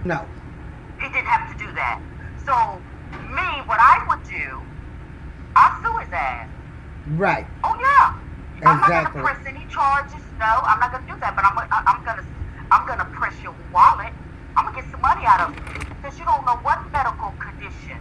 No. He didn't have to do that. So, me, what I would do, I'll sue his ass. Right. Oh yeah. I'm not Exactly. gonna press any charges. No, I'm not gonna do that. But I'm gonna press your wallet. I'm gonna get some money out of it because you don't know what medical condition.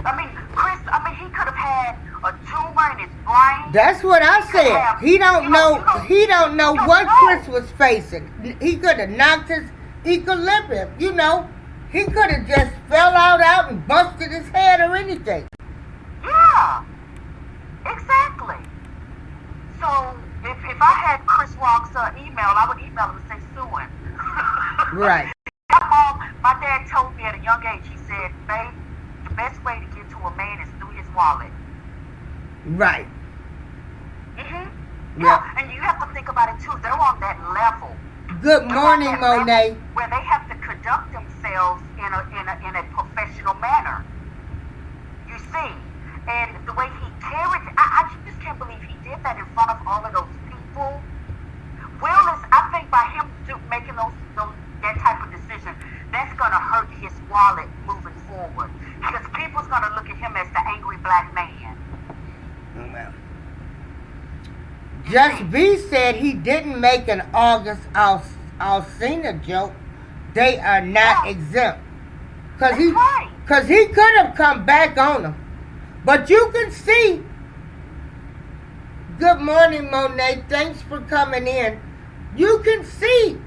I mean, Chris. I mean, he could have had a tumor in his brain. That's what I said. He don't know. He don't know what Chris was facing. He could have knocked his equilibrium. You know, he could have just fell out and busted his head or anything. Yeah. Exactly. So if I had Chris Rock's email, I would email him and say sue him. Right. My dad told me at a young age. He said, "Babe, the best way to get to a man is through his wallet." Right. Yeah, and you have to think about it too. They're on that level. Good morning, Monet. Where they have to conduct themselves in a professional manner. You see, and the way he carried, I just can't believe he did that in front of all of those people. Will is, I think, by him making that type of decision, that's gonna hurt his wallet moving forward because people's gonna look at him as the angry black man. Just B said he didn't make an August Alsina joke. They are not exempt. Cause he could have come back on them. But you can see. Good morning, Monet. Thanks for coming in. You can see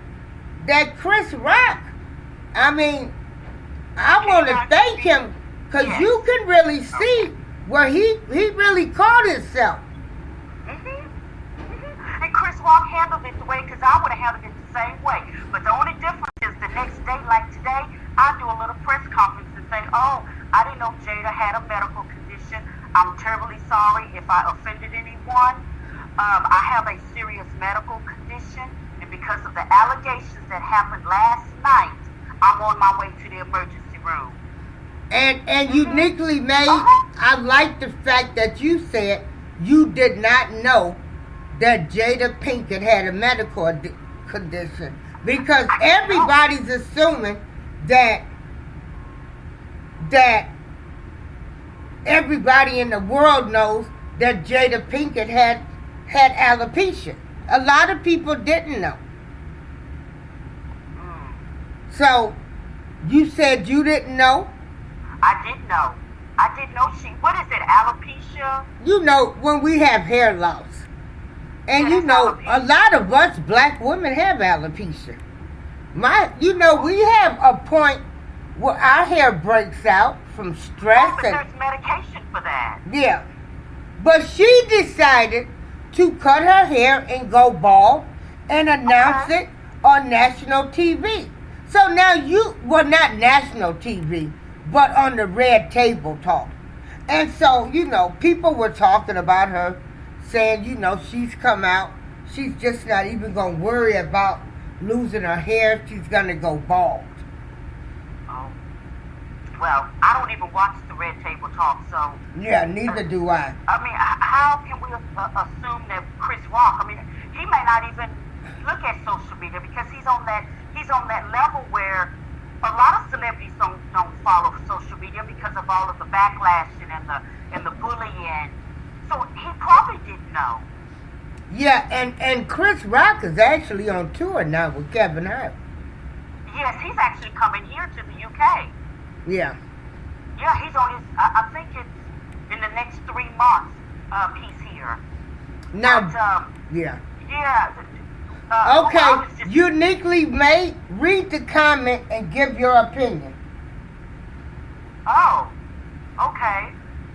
that Chris Rock. I mean, I want to thank him because you can really see where he really caught himself. And Chris Rock handled it the way, because I would have handled it the same way. But the only difference is the next day, like today, I do a little press conference and say, "Oh, I didn't know Jada had a medical condition. I'm terribly sorry if I offended anyone. I have a serious medical condition, and because of the allegations that happened last night, I'm on my way to the emergency room." And uniquely made, I like the fact that you said you did not know that Jada Pinkett had a medical condition, because everybody's assuming that everybody in the world knows that Jada Pinkett had alopecia. A lot of people didn't know. So you said you didn't know? I didn't know. I didn't know what is it, alopecia? You know, when we have hair loss. And you know, a lot of us black women have alopecia. We have a point where our hair breaks out from stress. But there's medication for that. Yeah. But she decided to cut her hair and go bald and announce it on national TV. So now not national TV, but on the Red Table Talk. And so, people were talking about her, saying, she's come out. She's just not even going to worry about losing her hair. She's going to go bald. Oh. Well, I don't even watch the Red Table Talk, so... Yeah, neither do I. I mean, how can we assume that Chris Rock, he may not even look at social media because he's on that level where a lot of celebrities don't follow social media because of all of the backlashing and the bullying. So he probably didn't know. Yeah, and Chris Rock is actually on tour now with Kevin Hart. Yes, he's actually coming here to the UK. Yeah. Yeah, he's on his, I think it's in the next 3 months, he's here. Now, but, yeah. Yeah. Okay, uniquely made, read the comment and give your opinion. Oh, okay.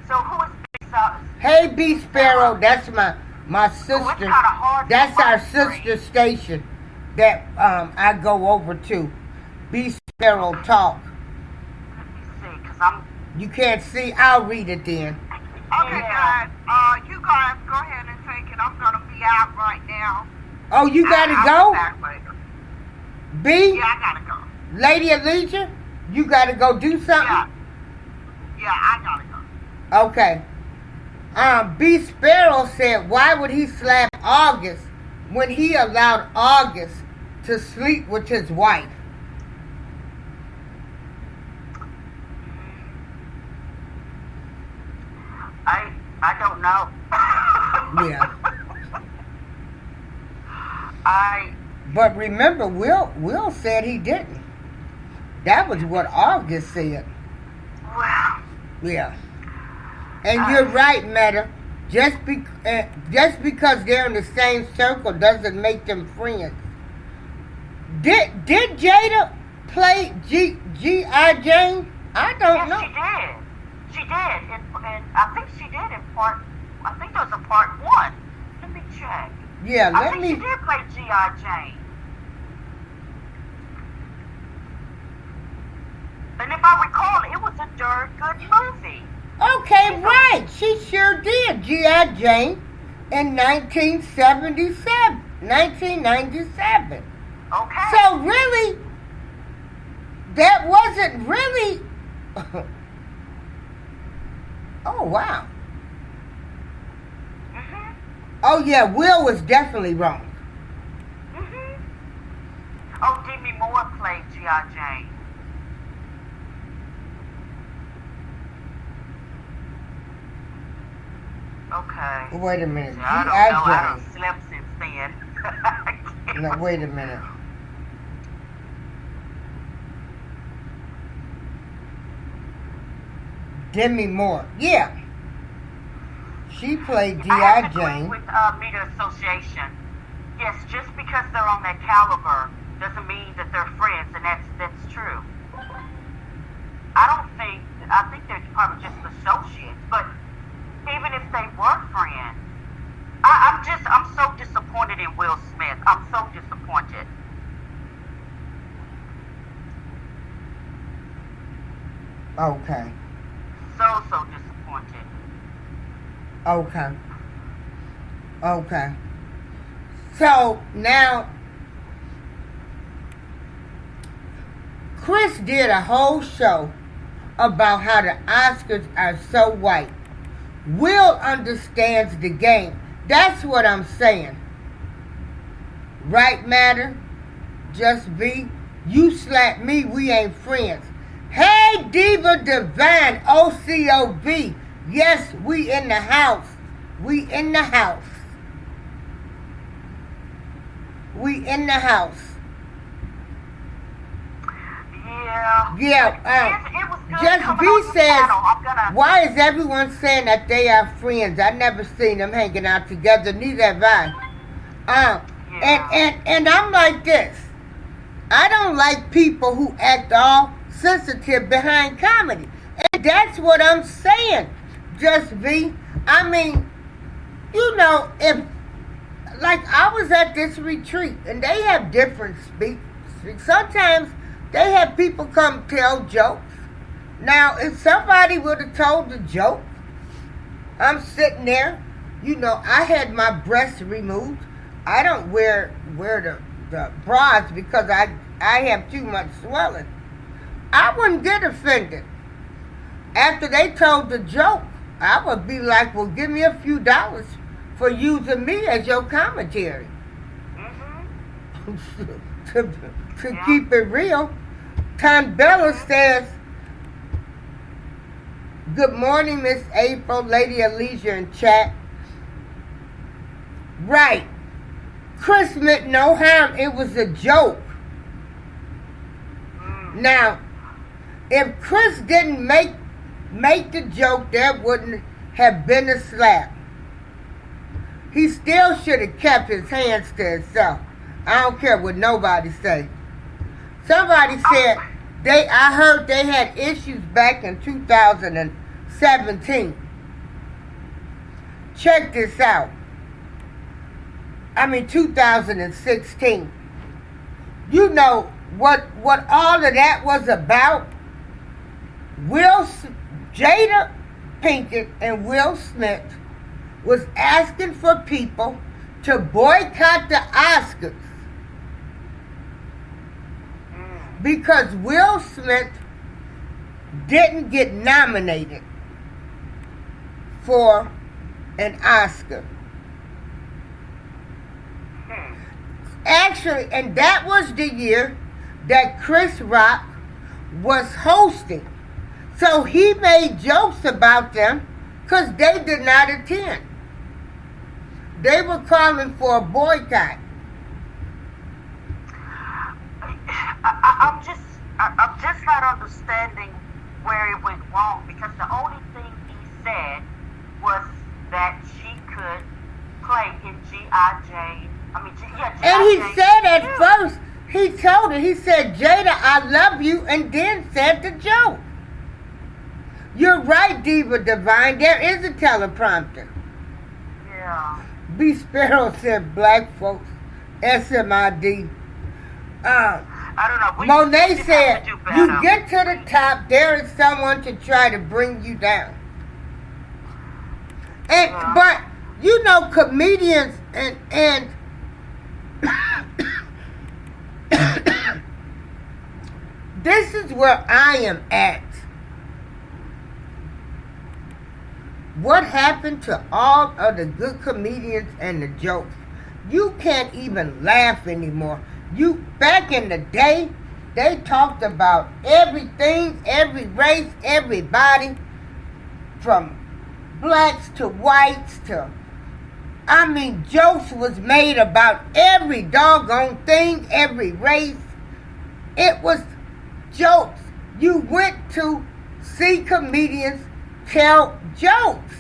So who is this? Hey, B Sparrow, that's my sister. Oh, it's kinda hard. That's our sister station that I go over to. B Sparrow Talk. Let me see, because You can't see? I'll read it then. Okay, guys. You guys go ahead and take it. I'm gonna be out right now. Oh, you gotta I'll go? be back later. B? Yeah, I gotta go. Lady Alicia? You gotta go do something? Yeah, I gotta go. Okay. B Sparrow said, why would he slap August when he allowed August to sleep with his wife? I don't know. Yeah. I But remember, Will said he didn't. That was what August said. well, Yeah. And you're right, Meta. Just because they're in the same circle doesn't make them friends. Did Jada play G.I. Jane? I don't know. yes, she did. She did, and I think she did in part. I think that was a part 1. Let me check. Yeah, I let think me. she did play G.I. Jane. And if I recall, it was a darn good movie. Okay, right. She sure did. G.I. Jane in 1997. Okay. So really, that wasn't really. Oh wow. Mhm. Oh yeah, Will was definitely wrong. Mhm. Oh, Demi Moore played G.I. Jane. Okay. Wait a minute. See, I don't know. I G.I. don't slept since then. Jane. No, wait a minute. Demi Moore. Yeah. She played I G.I. have to agree Jane. with Media Association. Yes, just because they're on that caliber doesn't mean that they're friends, and that's true. I think they're probably just associates, but even if they were friends, I'm so disappointed in Will Smith. I'm so disappointed. Okay. So disappointed. Okay. Okay. So now, Chris did a whole show about how the Oscars are so white. Will understands the game. That's what I'm saying. Right, Matter? Just be. You slap me, we ain't friends. Hey, Diva Divine, OCOV. Yes, we in the house. We in the house. We in the house. Yeah. Yeah, It was good Just coming B on your says, channel. I'm gonna. why is everyone saying that they are friends? I never seen them hanging out together, neither have I. And I'm like this. I don't like people who act all sensitive behind comedy. And that's what I'm saying, Just V. I mean, you know, if, like, I was at this retreat, and they have different speaks. Sometimes they have people come tell jokes. Now, if somebody would have told the joke, I'm sitting there, you know, I had my breasts removed. I don't wear the bras because I have too much swelling. I wouldn't get offended. After they told the joke, I would be like, well, give me a few dollars for using me as your commentary. to keep it real. Tom Bella says, good morning, Miss April, Lady Alicia in chat. Right. Chris meant no harm. It was a joke. Now, if Chris didn't make the joke, there wouldn't have been a slap. He still should have kept his hands to himself. I don't care what nobody say. Somebody said I heard they had issues back in 2017. Check this out. 2016. You know what all of that was about? Jada Pinkett and Will Smith was asking for people to boycott the Oscars because Will Smith didn't get nominated for an Oscar. Actually, and that was the year that Chris Rock was hosting. So he made jokes about them because they did not attend. They were calling for a boycott. I'm just not understanding where it went wrong, because the only thing he said was that she could play in G.I. Jane. And he said at first, he told her, he said, Jada, I love you, and then said the joke. You're right, Diva Divine. There is a teleprompter. Yeah. B. Sparrow said, black folks, SMID. I don't know. Monet We said, have to do better. you get to the top, there is someone to try to bring you down. And Yeah. But, you know, comedians and this is where I am at. What happened to all of the good comedians and the jokes? You can't even laugh anymore. Back in the day, they talked about everything, every race, everybody, from blacks to whites to, jokes was made about every doggone thing, every race. It was jokes. You went to see comedians tell jokes.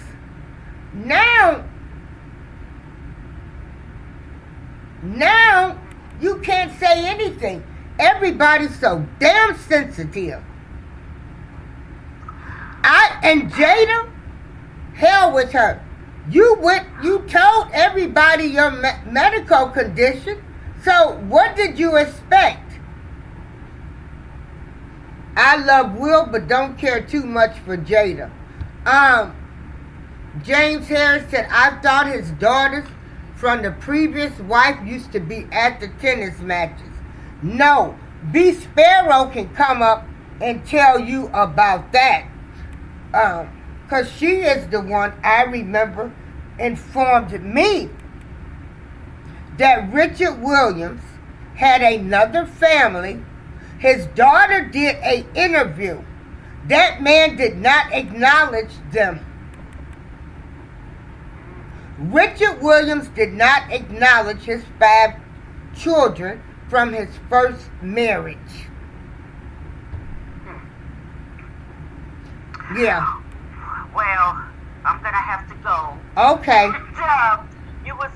Now you can't say anything. Everybody's so damn sensitive. And Jada, hell with her. You told everybody your medical condition. So what did you expect? I love Will, but don't care too much for Jada. James Harris said, I thought his daughters from the previous wife used to be at the tennis matches. No, B. Sparrow can come up and tell you about that. Because she is the one, I remember, informed me that Richard Williams had another family. His daughter did an interview. That man did not acknowledge them. Richard Williams did not acknowledge his 5 children from his first marriage. Yeah. Well, I'm gonna have to go. Okay. It was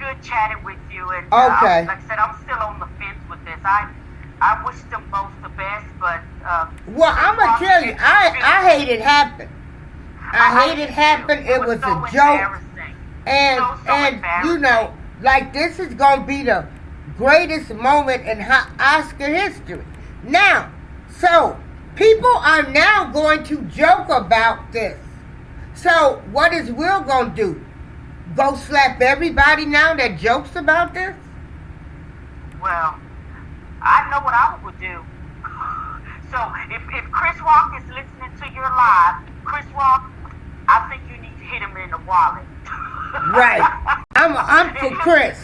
good chatting with you, and Okay. like I said, I'm still on the fence with this. I wish them both the best, but Well, I'm gonna tell you, I hate it happen. I hate it happen. It was so a joke, embarrassing. and So you embarrassing. know, like this is gonna be the greatest moment in Oscar history. Now, so people are now going to joke about this. So what is Will gonna do? Go slap everybody now that jokes about this? Well, I know what I would do. So if Chris Rock is listening to your live, Chris Rock, I think you need to hit him in the wallet. Right. I'm for Chris.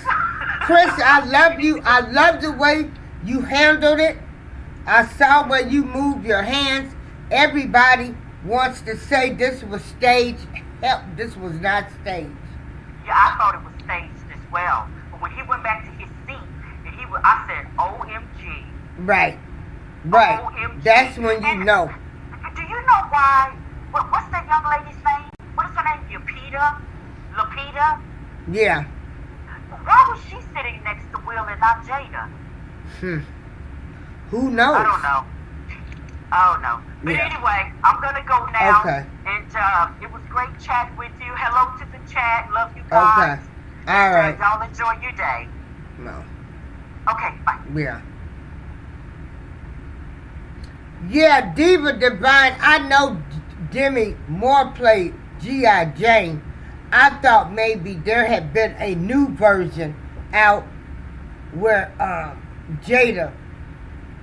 Chris, I love you. I love the way you handled it. I saw where you moved your hands. Everybody wants to say this was staged. Help, this was not staged. Yeah, I thought it was staged as well. But when he went back to his seat, and I said, OMG. Right. Right. OMG. That's when you And know. Do you know why? What's that young lady's name? What is her name? Lupita? Yeah. Why was she sitting next to Will and not Jada? Who knows? I don't know. But Yeah. anyway, I'm going to go now. Okay. And it was great chatting with you. Hello to the chat. Love you guys. Okay. All right. Y'all enjoy your day. No. Okay, bye. Yeah. Yeah, Diva Divine. I know Demi Moore played G.I. Jane. I thought maybe there had been a new version out where Jada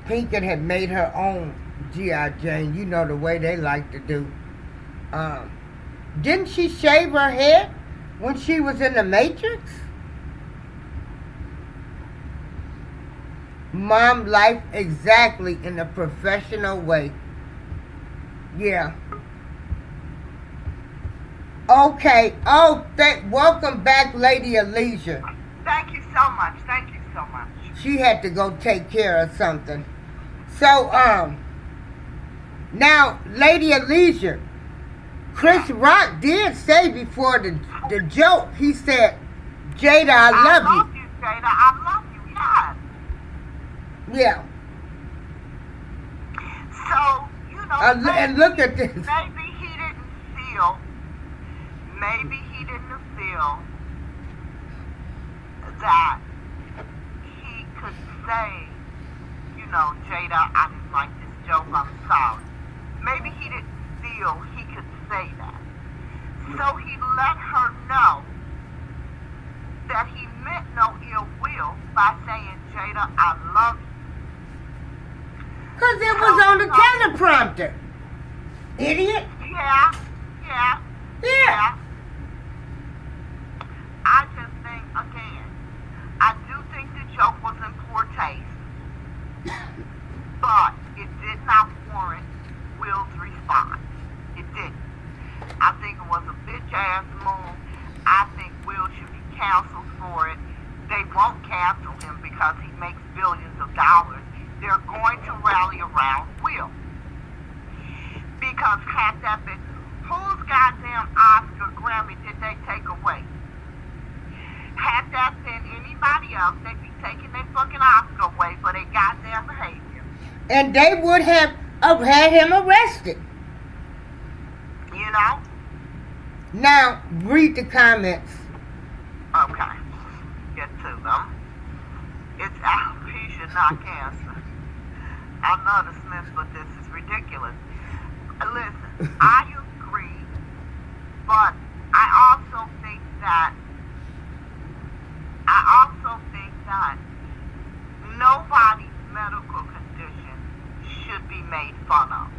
Pinkett had made her own G.I. Jane. You know the way they like to do. Didn't she shave her head when she was in the Matrix? Mom life exactly in a professional way. Yeah. Okay. Oh, welcome back, Lady Alicia. Thank you so much. Thank you so much. She had to go take care of something. So, now, Lady Alicia, Chris Rock did say before the joke, he said, Jada, I love you, Jada. I love you, yes. Yeah. So, you know, And look at this. Maybe he didn't feel that he could say, you know, Jada, I didn't like this joke, I'm sorry. Maybe he didn't feel he could say that. So he let her know that he meant no ill will by saying, Jada, I love you. Because it was on the teleprompter. Idiot. Yeah. I just think, again, I do think the joke was in poor taste, but it did not warrant Will's response. It didn't. I think it was a bitch ass move. I think Will should be canceled for it. They won't cancel him because he makes billions of dollars. They're going to rally around Will. Because had that been, whose goddamn Oscar Grammy did they take away? Had that been anybody else, they'd be taking their fucking Oscar away for their goddamn behavior. And they would have had him arrested. You know? Now, read the comments. Okay. Get to them. It's alopecia, not cancer. I know the Smiths, but this is ridiculous. Listen, I agree, but I also think that nobody's medical condition should be made fun of.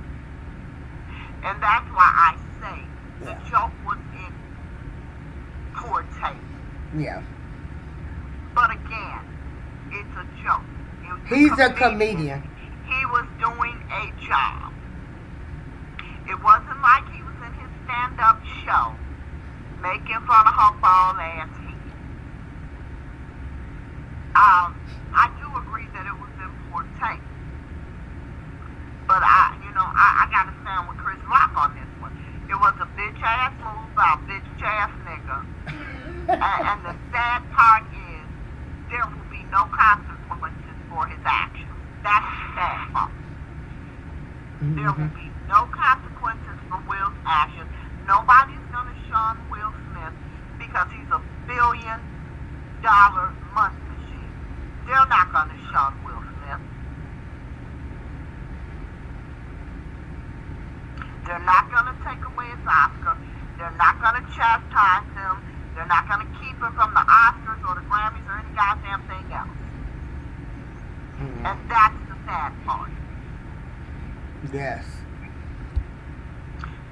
And that's why I say the joke was in poor taste. Yeah. But again, it's a joke. He's a comedian. He was doing a job. It wasn't like he was in his stand-up show making fun of her bald ass head. I do agree that it was in poor taste. But I gotta stand with Chris Rock on this one. It was a bitch ass move by a bitch ass nigga. and the sad part is there will be no consequences for his actions. That's the sad part. There will be no consequences for Will's actions. Nobody's gonna shun Will Smith because he's a $1 billion money machine. They're not gonna shun Will Smith. They're not going to take away his Oscar. They're not going to chastise him. They're not going to keep him from the Oscars or the Grammys or any goddamn thing else. And that's the sad part. Yes.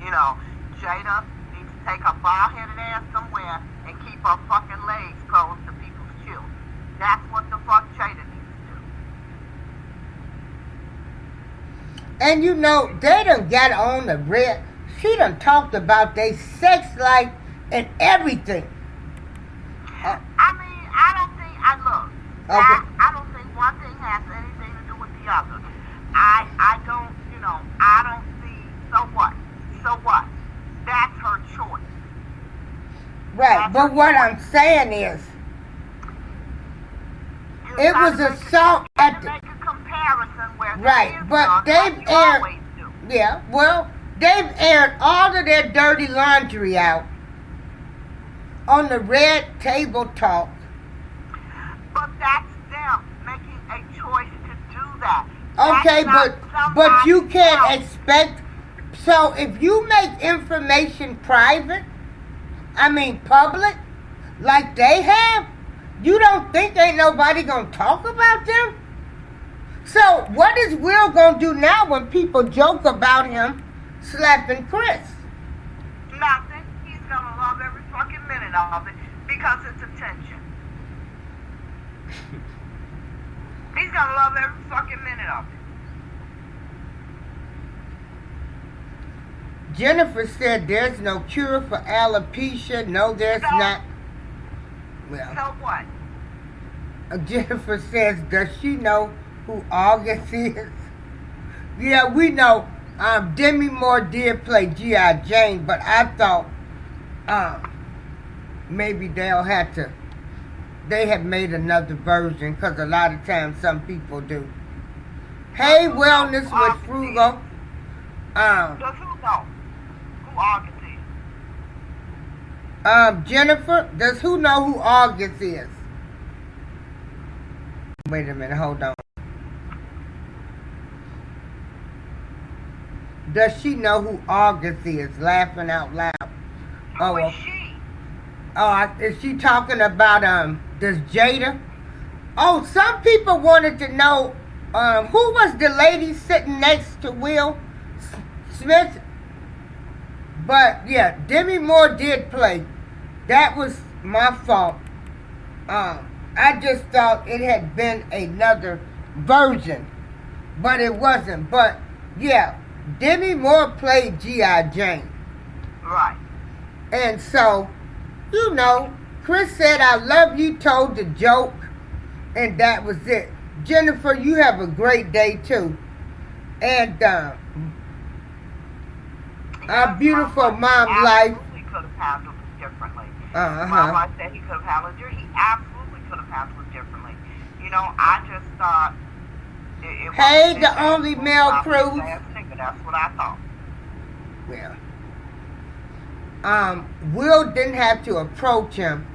You know, Jada needs to take her bald-headed ass somewhere and keep her fucking legs closed to people's children. That's what the fuck Jada needs to do. And you know, they done got on the red. She done talked about their sex life and everything. I mean, I don't think, I don't think one thing has anything to do with the other. I don't see, so what? So what? That's her choice. Right, but what I'm saying is, it was assault at the... Make a comparison where Right, but they've aired... Yeah, well, they've aired all of their dirty laundry out on the Red Table Talk. But that's them making a choice to do that. Okay, but you can't expect... So if you make information private, public, like they have, you don't think ain't nobody gonna talk about them? So what is Will gonna do now when people joke about him slapping Chris? Nothing. He's gonna love every fucking minute of it because it's attention. He's gonna love every fucking minute of it. Jennifer said there's no cure for alopecia. No, there's So- not. Well, So what? Jennifer says, does she know who August is? Yeah, we know. Demi Moore did play G.I. Jane, but I thought maybe they have made another version, because a lot of times some people do. Hey, Wellness with Frugal. Does who know who August is? Jennifer, does who know who August is? Wait a minute, hold on. Does she know who August is? Laughing out loud. Who is she? Is she talking about does Jada? Oh, some people wanted to know who was the lady sitting next to Will Smith. But yeah, Demi Moore did play. That was my fault. I just thought it had been another version, but it wasn't. But yeah, Demi Moore played G.I. Jane. Right. And so, you know, Chris said, I love you, told the joke, and that was it. Jennifer, you have a great day too. And our beautiful mom life. Absolutely could have handled it differently. Uh-huh. Mama said he could have handled it. He absolutely could have handled it differently. You know, I just thought it Hey, wasn't the only male about Cruz. this ass nigga. That's what I thought. Yeah. Will didn't have to approach him.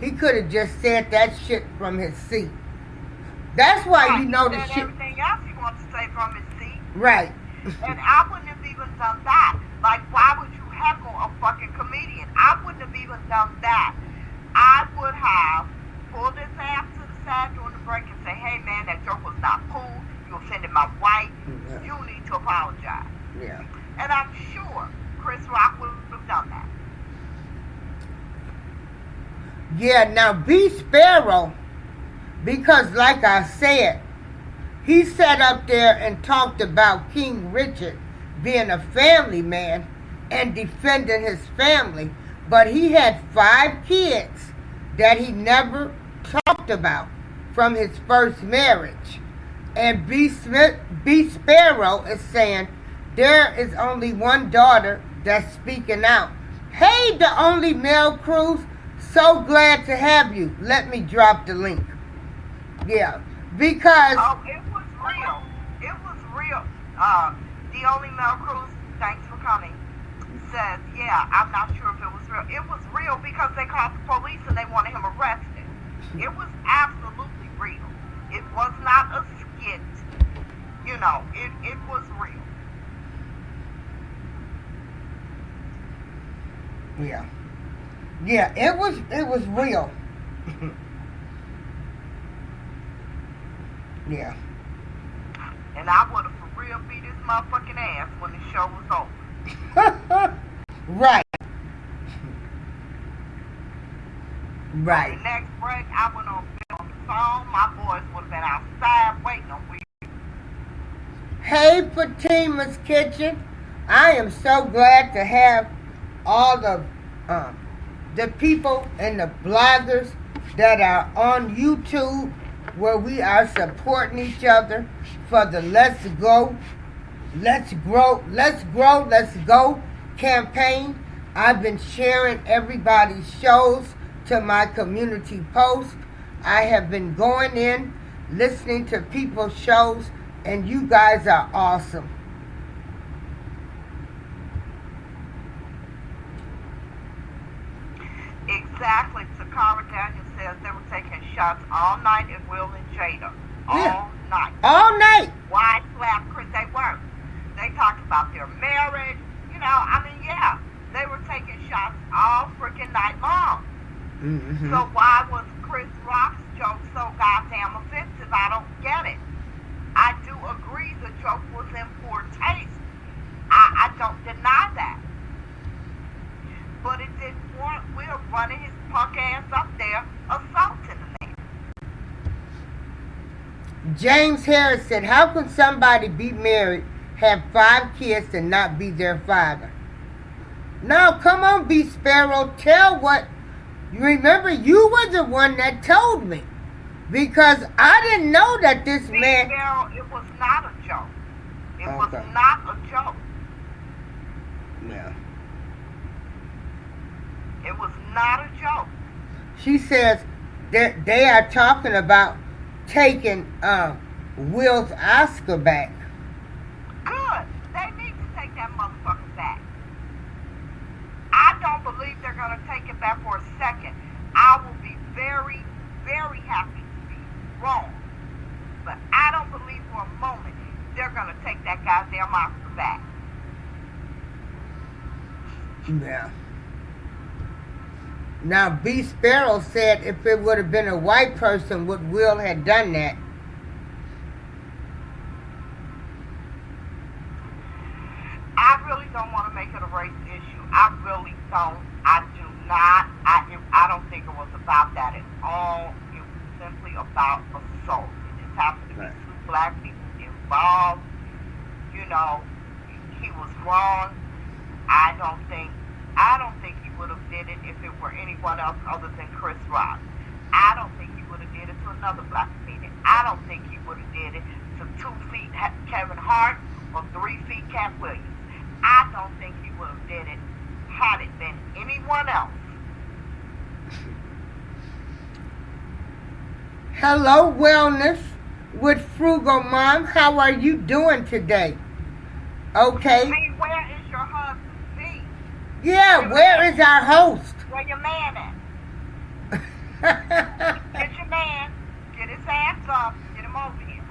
He could have just said that shit from his seat. That's why you know the He said shit. everything else he wants to say from his seat. Right. And I wouldn't have even done that. Like, why would you heckle a fucking comedian? I wouldn't have even done that. I would have pulled his ass to the side during the break and say, hey man, that joke was not cool. You offended my wife. Yeah. You need to apologize. Yeah. And I'm sure Chris Rock would have done that. Yeah, now B. Sparrow, because like I said, he sat up there and talked about King Richard being a family man and defending his family, but he had 5 kids that he never talked about from his first marriage. And B. Sparrow is saying there is only one daughter that's speaking out. Hey, the only male Cruz, so glad to have you. Let me drop the link. Yeah, because Oh, it was real. It was real. The only Mel Cruz, thanks for coming, says, yeah, I'm not sure if it was real. It was real because they called the police and they wanted him arrested. It was absolutely real. It was not a skit. You know, it was real. yeah, it was real. Yeah. And I would have for real beat his motherfucking ass when the show was over. Right. The Right. next break, I went on the phone. My boys would have been outside waiting on me. Hey, Fatima's Kitchen. I am so glad to have all of the people and the bloggers that are on YouTube, where we are supporting each other for the Let's Go, Let's Grow, Let's Grow, Let's Go campaign. I've been sharing everybody's shows to my community post. I have been going in, listening to people's shows, and you guys are awesome. Exactly. Takara Daniels says they were taking shots all night at Will and Jada. All night. All night. Why slap Chris? They weren't. They talked about their marriage. You know, I mean, yeah. They were taking shots all freaking night long. Mm-hmm. So why was Chris Rock's joke so goddamn offensive? I don't get it. I do agree the joke was in poor taste. I don't deny that. But it didn't warrant Will running his punk ass up there assaulting the man. James Harris said, how can somebody be married, have 5 kids, and not be their father? Now, come on, B Sparrow, tell what. Remember, you were the one that told me. Because I didn't know that this man. Sparrow, it was not a joke. It was Okay. not a joke. Yeah. It was not a joke. She says that they are talking about taking Will's Oscar back. Good. They need to take that motherfucker back. I don't believe they're going to take it back for a second. I will be very, very happy to be wrong. But I don't believe for a moment they're going to take that goddamn Oscar back. Yeah. Now, B Sparrow said if it would have been a white person, would Will had done that? I really don't want to make it a race issue. I really don't. I do not. I don't think it was about that at all. It was simply about assault. It just happened to be Right. two black people involved. You know, he was wrong. I don't think he would have did it if it were anyone else other than Chris Rock. I don't think he would have did it to another black comedian. I don't think he would have did it to 2 feet Kevin Hart or 3 feet Cat Williams. I don't think he would have did it had it been anyone else. Hello, Wellness with Frugal Mom. How are you doing today? Okay. See, where is your husband? See, Yeah, where is our host? where your man at? Get your man. Get his ass up. Get him over here.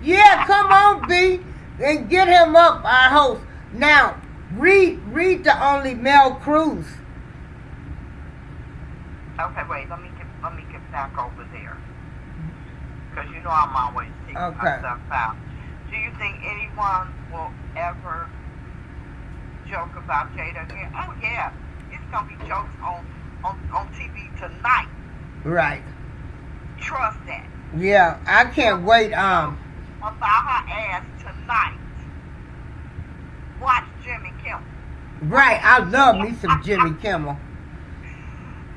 Yeah, come on, B, and get him up, our host. Now, read the only Mel Cruz. Okay, wait. Let me get back over there. Because you know I'm always seeking Okay. myself out. Do you think anyone will ever joke about Jada again? Oh yeah, it's gonna be jokes on TV tonight. Right. Trust that. Yeah, I can't wait. About her ass tonight. Watch Jimmy Kimmel. Right, I love me some Jimmy Kimmel.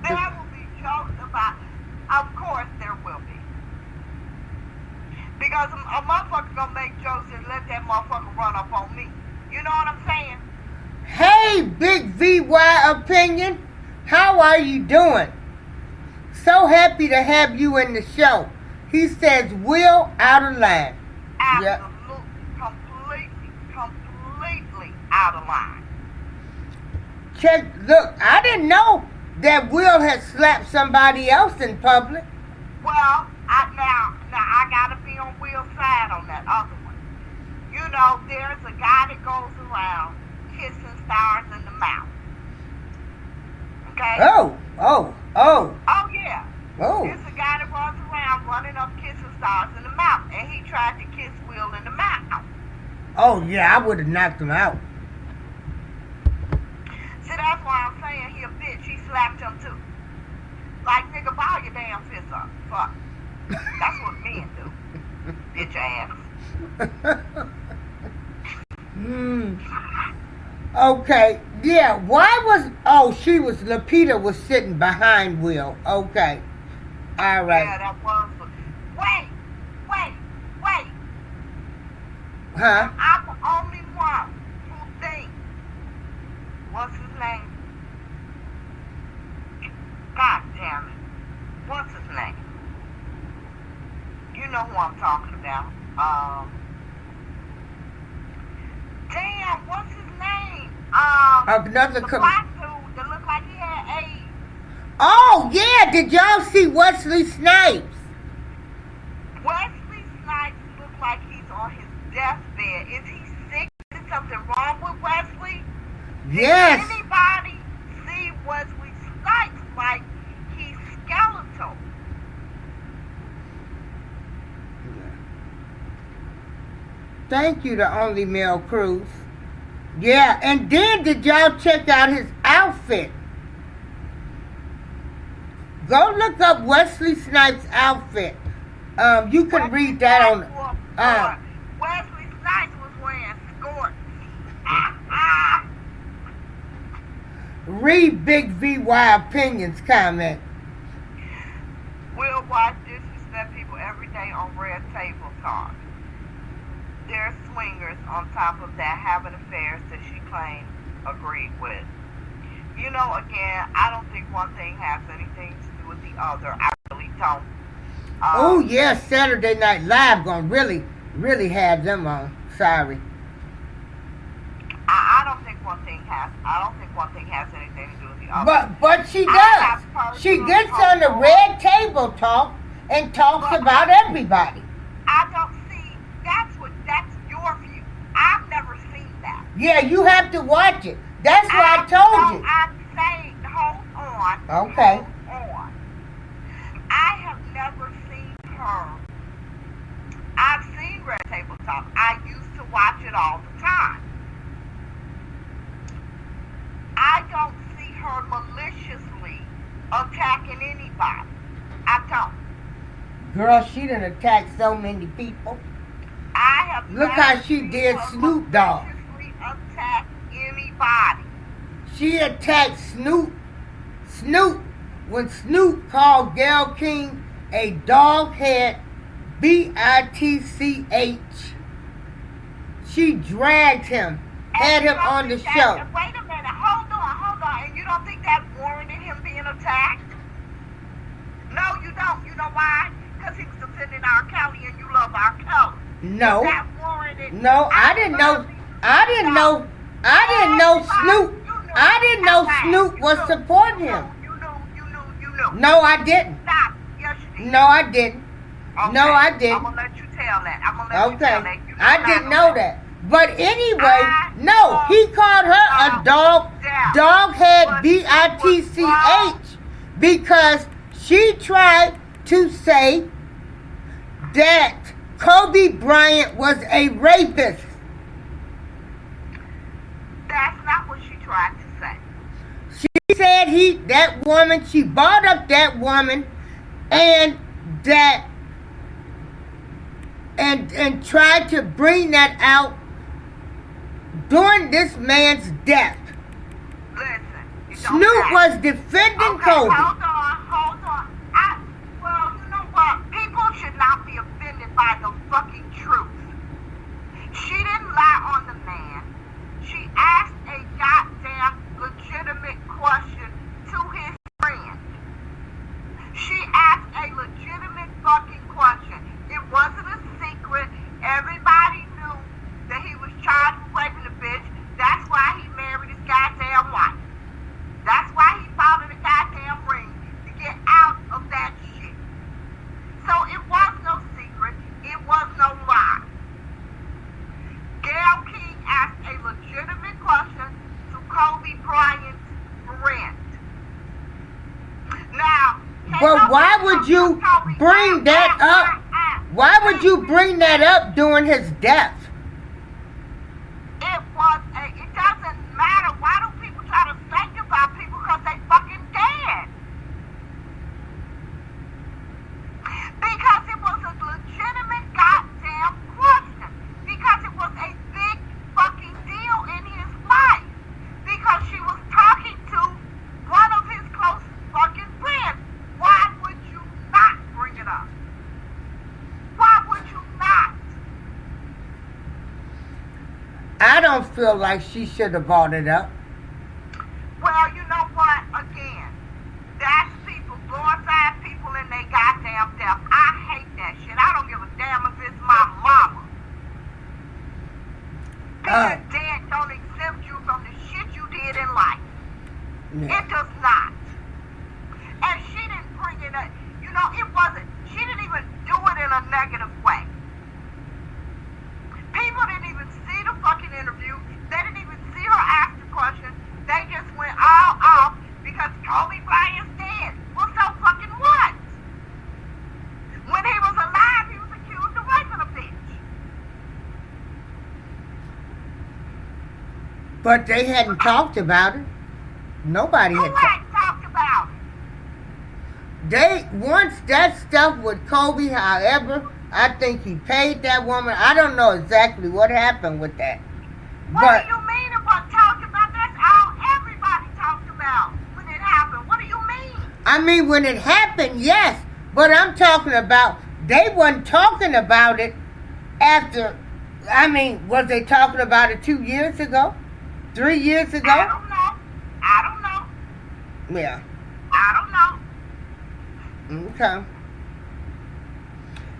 There will be jokes about. Of course, there will be. Because a motherfucker gonna make jokes and let that motherfucker run up on me. You know what I'm saying? Hey, Big VY Opinion, how are you doing? So happy to have you in the show. He says, Will out of line. Absolutely, completely out of line. Check, look, I didn't know that Will had slapped somebody else in public. Well, now I gotta be on Will's side on that other one. You know, there's a guy that goes around kissing stars in the mouth. Okay? Oh. Oh yeah. Oh. There's a guy that runs around running up kissing stars in the mouth, and he tried to kiss Will in the mouth. Oh, yeah, I would have knocked him out. See, that's why I'm saying he a bitch. He slapped him too. Like, nigga, ball your damn fist up. Fuck. That's what men do. Bitch ass. Okay, yeah, Lupita was sitting behind Will. Okay. All right. Yeah, that was. Wait. Huh? I'm the only one who thinks. What's his name? God damn it. What's his name? You know who I'm talking about. Damn, what's his name? Another the black dude that looked like he had AIDS. Oh, yeah, did y'all see Wesley Snipes? Wesley Snipes looks like he's on his deathbed. Is he sick? Is something wrong with Wesley? Yes. Did anybody see Wesley Snipes like he's skeletal? Thank you to Only Mel Cruz. Yeah, and then did y'all check out his outfit? Go look up Wesley Snipes' outfit. You can read that on. Wesley Snipes was wearing skirts. Read Big VY Opinions comment. Will White disrespect people every day on Red Table Talk. They're swingers on top of that, having affairs that she claimed agreed with. You know, again, I don't think one thing has anything to do with the other. I really don't. Oh yeah, Saturday Night Live gonna really have them on. Sorry. I don't think one thing has anything to do with the other. But she does. She gets on the Red Table Talk and talks about everybody. I don't see. That's your view. I've never seen that. Yeah, you have to watch it. That's why I told you. I'm saying, hold on. Okay. Hold on. I have never seen her. I've seen Red Table Talk. I used to watch it all the time. I don't see her maliciously attacking anybody. I don't. Girl, she done attacked so many people. I have Look never how she seen did her Snoop Dogg. maliciously attack anybody. She attacked Snoop when Snoop called Gayle King a doghead, bitch. She dragged him, had him on the show. Wait a minute, hold on. And you don't think that warranted him being attacked? No, you don't. You know why? Because he was defending R. Kelly and you love R. Kelly. No. That warranted. No, I didn't know Snoop was supporting him. You knew. No, I didn't. Stop. Yes, you did. No, I didn't. Okay. No, I didn't. I'm going to let you tell that. You tell Okay. that. I didn't know that. But anyway, no, he called her a doghead, bitch, because she tried to say that Kobe Bryant was a rapist. That's not what she tried to say. She said she brought up that woman and tried to bring that out during this man's death. Listen. Snoop was defending Kobe. Hold on. Well, you know what? People should not be offended by the fucking truth. She didn't lie on the man. She asked a goddamn legitimate question to his friend. She asked a legitimate fucking question. It wasn't a secret. Everybody knew that he was charged with raping a bitch. That's why he married his goddamn wife. That's why he filed in a goddamn ring to get out of that shit. So it was no secret. It was no lie. Gayle King asked a legitimate question to Kobe Bryant's friend. Now, But why would you bring that up? Why would you bring that up during his death? It doesn't matter. Why do people try to sanctify people because they fucking dead? Because it was a legitimate goddamn question. Because it was a big fucking deal in his life. Because she was talking to one of his close fucking friends. Why would you not bring it up? Why would you not? I don't feel like she should have brought it up. Well, you know what? Again, that's people, glorifying people in their goddamn death. I hate that shit. I don't give a damn if it's my mama. Being dead don't exempt you from the shit you did in life. Yeah. It does not. And she didn't bring it up. You know, she didn't even do it in a negative way. People didn't even see the fucking interview. They didn't even see her ask the question. They just went all off because Kobe Bryant's dead. Well, so fucking what? When he was alive, he was accused of raping a bitch. But they hadn't talked about it. Nobody Who had hadn't talked about it? Once that stuff with Kobe, however, I think he paid that woman. I don't know exactly what happened with that. What do you mean it wasn't talked about? That's all everybody talked about I mean, when it happened, yes. But I'm talking about, they wasn't talking about it after, I mean, was they talking about it 2 years ago? 3 years ago? I don't know. I don't know. Yeah. I don't know. Okay.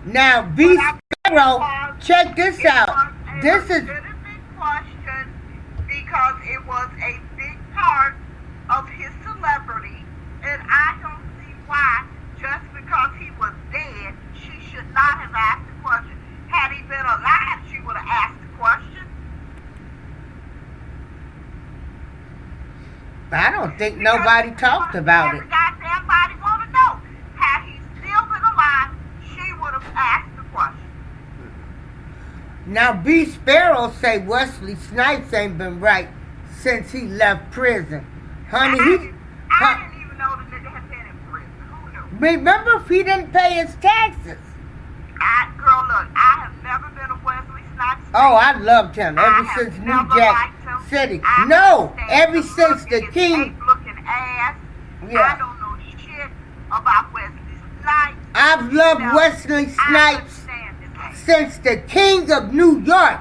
Now, B. Sparrow, check this out. This is... It was a big question because it was a big part of his celebrity, and I don't see why, just because he was dead, she should not have asked the question. Had he been alive, she would have asked the question. I don't think nobody talked about it. Every goddamn body want to know. Had he still been alive, she would have asked the question. Now, B. Sparrow say Wesley Snipes ain't been right since he left prison. Honey, I didn't even know the nigga had been in prison. Who knew? remember if he didn't pay his taxes? Girl, look, I have never been a Wesley Snipes fan. Oh, I loved him I ever have since New never Jack liked him. City. I No, understand ever the since look the in his King. ape-looking ass. Yeah. I don't know shit about Wesley Snipes. I've loved No, Wesley I Snipes understand this man. since the King of New York.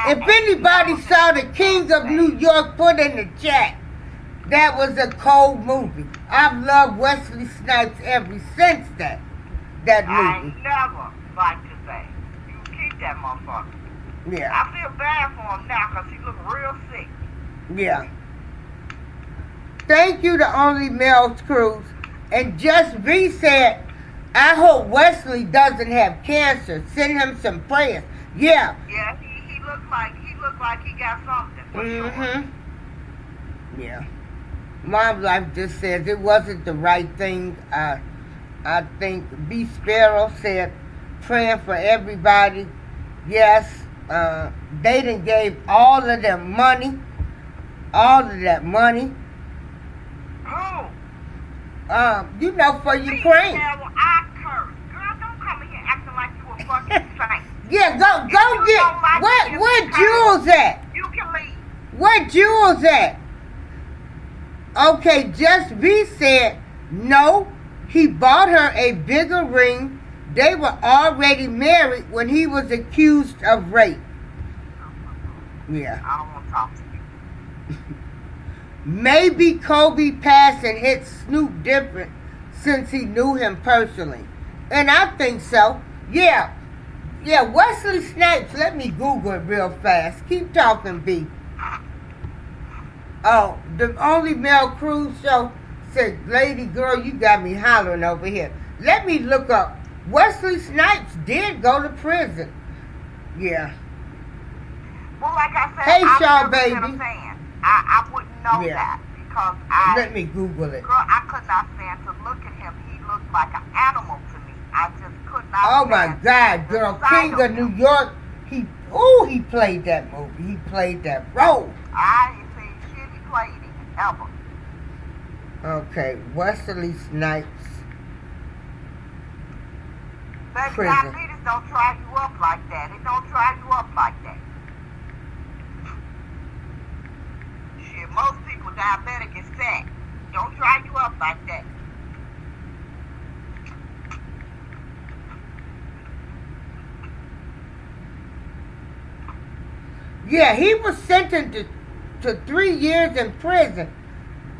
If anybody saw the King of New York, put in the chat. That was a cold movie. I've loved Wesley Snipes ever since that I movie. never liked his ass. You keep that motherfucker. Yeah, I feel bad for him now because he look real sick. yeah. Thank you to Only Males Cruz. And Just V said, I hope Wesley doesn't have cancer. Send him some prayers. Yeah. Yeah, he looked like he got something for sure. Mm-hmm. Yeah. Mom Life just says it wasn't the right thing. I think B. Sparrow said praying for everybody. Yes. They done gave all of them money. All of that money. Who? You know, for See, Ukraine. now, I curse. Girl, don't come in here acting like you a fucking saint. Yeah, go you get don't like where it, Jules at? You can leave. Where Jules at? Okay, Just V said no. He bought her a bigger ring. They were already married when he was accused of rape. Yeah. I don't want to talk to you. Maybe Kobe passed and hit Snoop different since he knew him personally. And I think so. Yeah. Yeah, Wesley Snipes. Let me Google it real fast. Keep talking, B. Oh, the Only Male Cruise show said, Lady Girl, you got me hollering over here. Let me look up. Wesley Snipes did go to prison. Yeah. Well, like I said, Hey, I've Shaw, never been a baby. fan. I wouldn't know Yeah. that because I... Let me Google it. Girl, I could not stand to look at him. He looked like an animal to me. I just could not Oh my stand God, the girl. sight King of him. New York. He played that movie. He played that role. I ain't seen shit he played in ever. Okay, Wesley Snipes. But Prison. diabetes don't try you up like that. It don't try you up like that. Shit, most people diabetic is fat. Don't try you up like that. Yeah, he was sentenced to 3 years in prison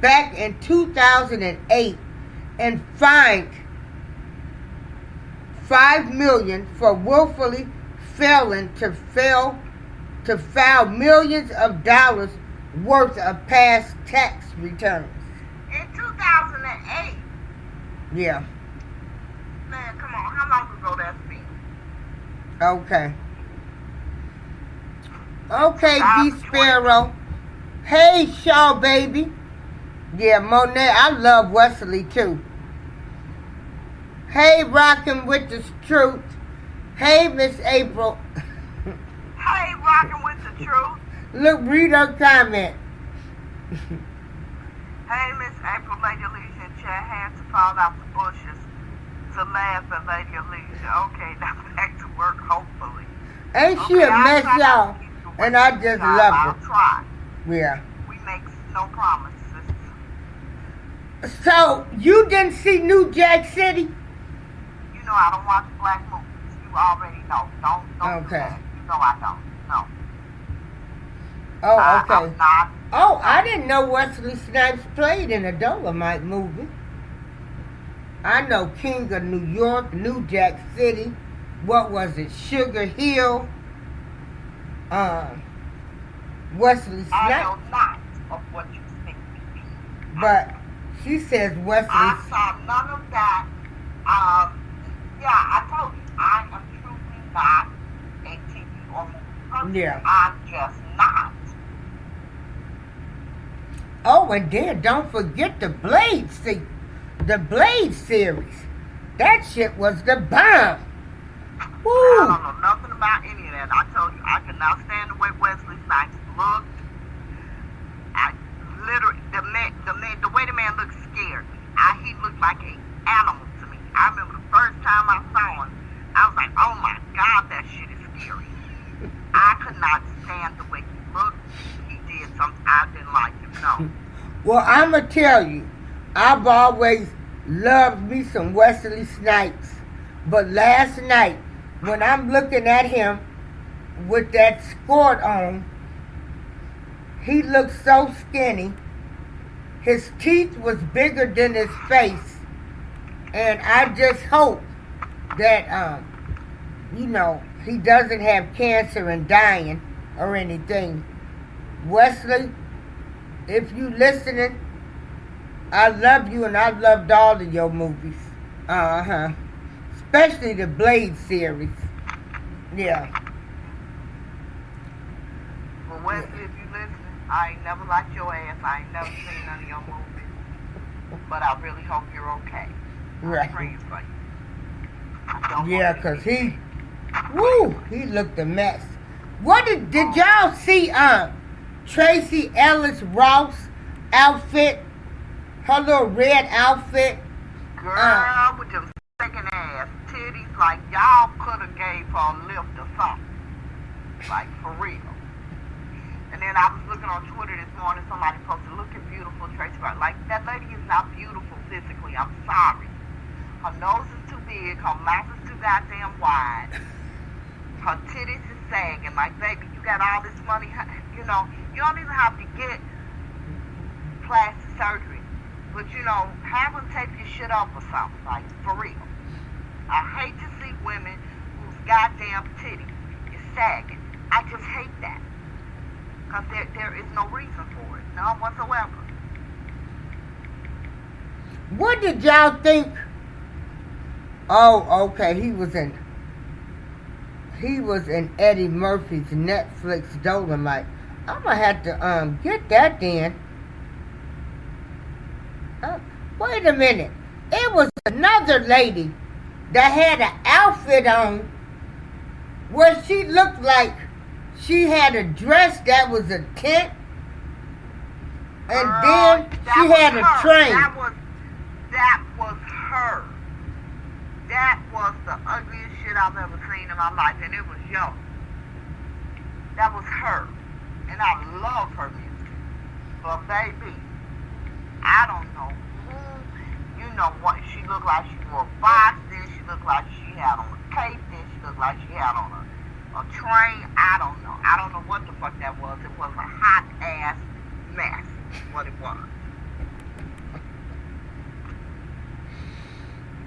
back in 2008 and fined $5 million for willfully failing to file millions of dollars worth of past tax returns. In 2008, Yeah. man, come on, how long ago that's been? Okay. Okay, B. Sparrow. Hey, Shaw, baby. Yeah, Monet, I love Wesley, too. Hey, Rockin' with the Truth. Hey, Miss April. Hey, rocking with the truth. Look, read her comment. Hey, Miss April, Lady Alicia, and Chad had to fall out the bushes to laugh at Lady Alicia. Okay, now back to work, hopefully. Ain't she a I'll mess, try not y'all? to keep the And I work just job. love I'll her. try. Yeah. We make no promises. So you didn't see New Jack City? You know I don't watch black movies. You already know. Don't do Okay. that. You know I don't. No. Oh, okay. I'm not. Oh, I didn't know Wesley Snipes played in a Dolomite movie. I know King of New York, New Jack City. What was it? Sugar Hill. Wesley I Snipes. know not of what you think. But she says Wesley. I saw none of that. Yeah, I told you, I am truly not a TV or movie person. Yeah. I'm just not. Oh, and then don't forget the Blade series. That shit was the bomb. I Woo! don't know nothing about any of that. I told you, I could not stand the way Wesley Snipes looked. I literally, the way the man looked scared. He looked like an animal to me. I remember the first time I saw him, I was like, oh my God, that shit is scary. I could not stand the way he looked. He did something I didn't like him. No. Well, I'ma tell you, I've always loved me some Wesley Snipes. But last night, when I'm looking at him with that skirt on, he looked so skinny. His teeth was bigger than his face. And I just hope that, he doesn't have cancer and dying or anything. Wesley, if you listening, I love you and I loved all of your movies. Especially the Blade series. Yeah. Well, Wesley, if you listening, I ain't never liked your ass. I ain't never seen none of your movies. But I really hope you're okay. Right. I'm praying for you. I don't Yeah, want cause he looked a mess. What did y'all see Tracy Ellis Ross outfit? Her little red outfit? Girl, with them second ass titties, like y'all could have gave her a lift or something. Like, for real. And then I was looking on Twitter this morning, somebody posted, look at beautiful Tracy Ross. Like, that lady is not beautiful physically, I'm sorry. Her nose is too big, her mouth is too goddamn wide. Her titties is sagging. Like, baby, you got all this money, you know, you don't even have to get plastic surgery. But, have them tape your shit up or something, like, for real. I hate to see women whose goddamn titties is sagging. I just hate that. Because there is no reason for it, none whatsoever. What did y'all think? Oh, okay, he was in Eddie Murphy's Netflix Dolomite. I'm gonna have to get that then. Wait a minute. It was another lady that had an outfit on where she looked like she had a dress that was a tent, and then she had a train. That was her. That was the ugliest shit I've ever seen in my life, and it was yo. That was her. And I love her music. But baby, I don't know who, what, she looked like she wore a box, then she looked like she had on a cape, then she looked like she had on a train. I don't know. I don't know what the fuck that was. It was a hot ass mess, what it was.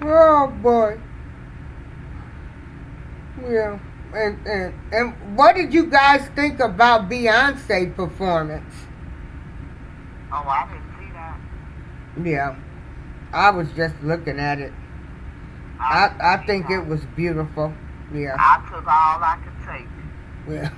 Oh boy. Yeah. And what did you guys think about Beyonce's performance? Oh, I didn't see that. Yeah. I was just looking at it. I think it was beautiful. Yeah. I took all I could take. Yeah.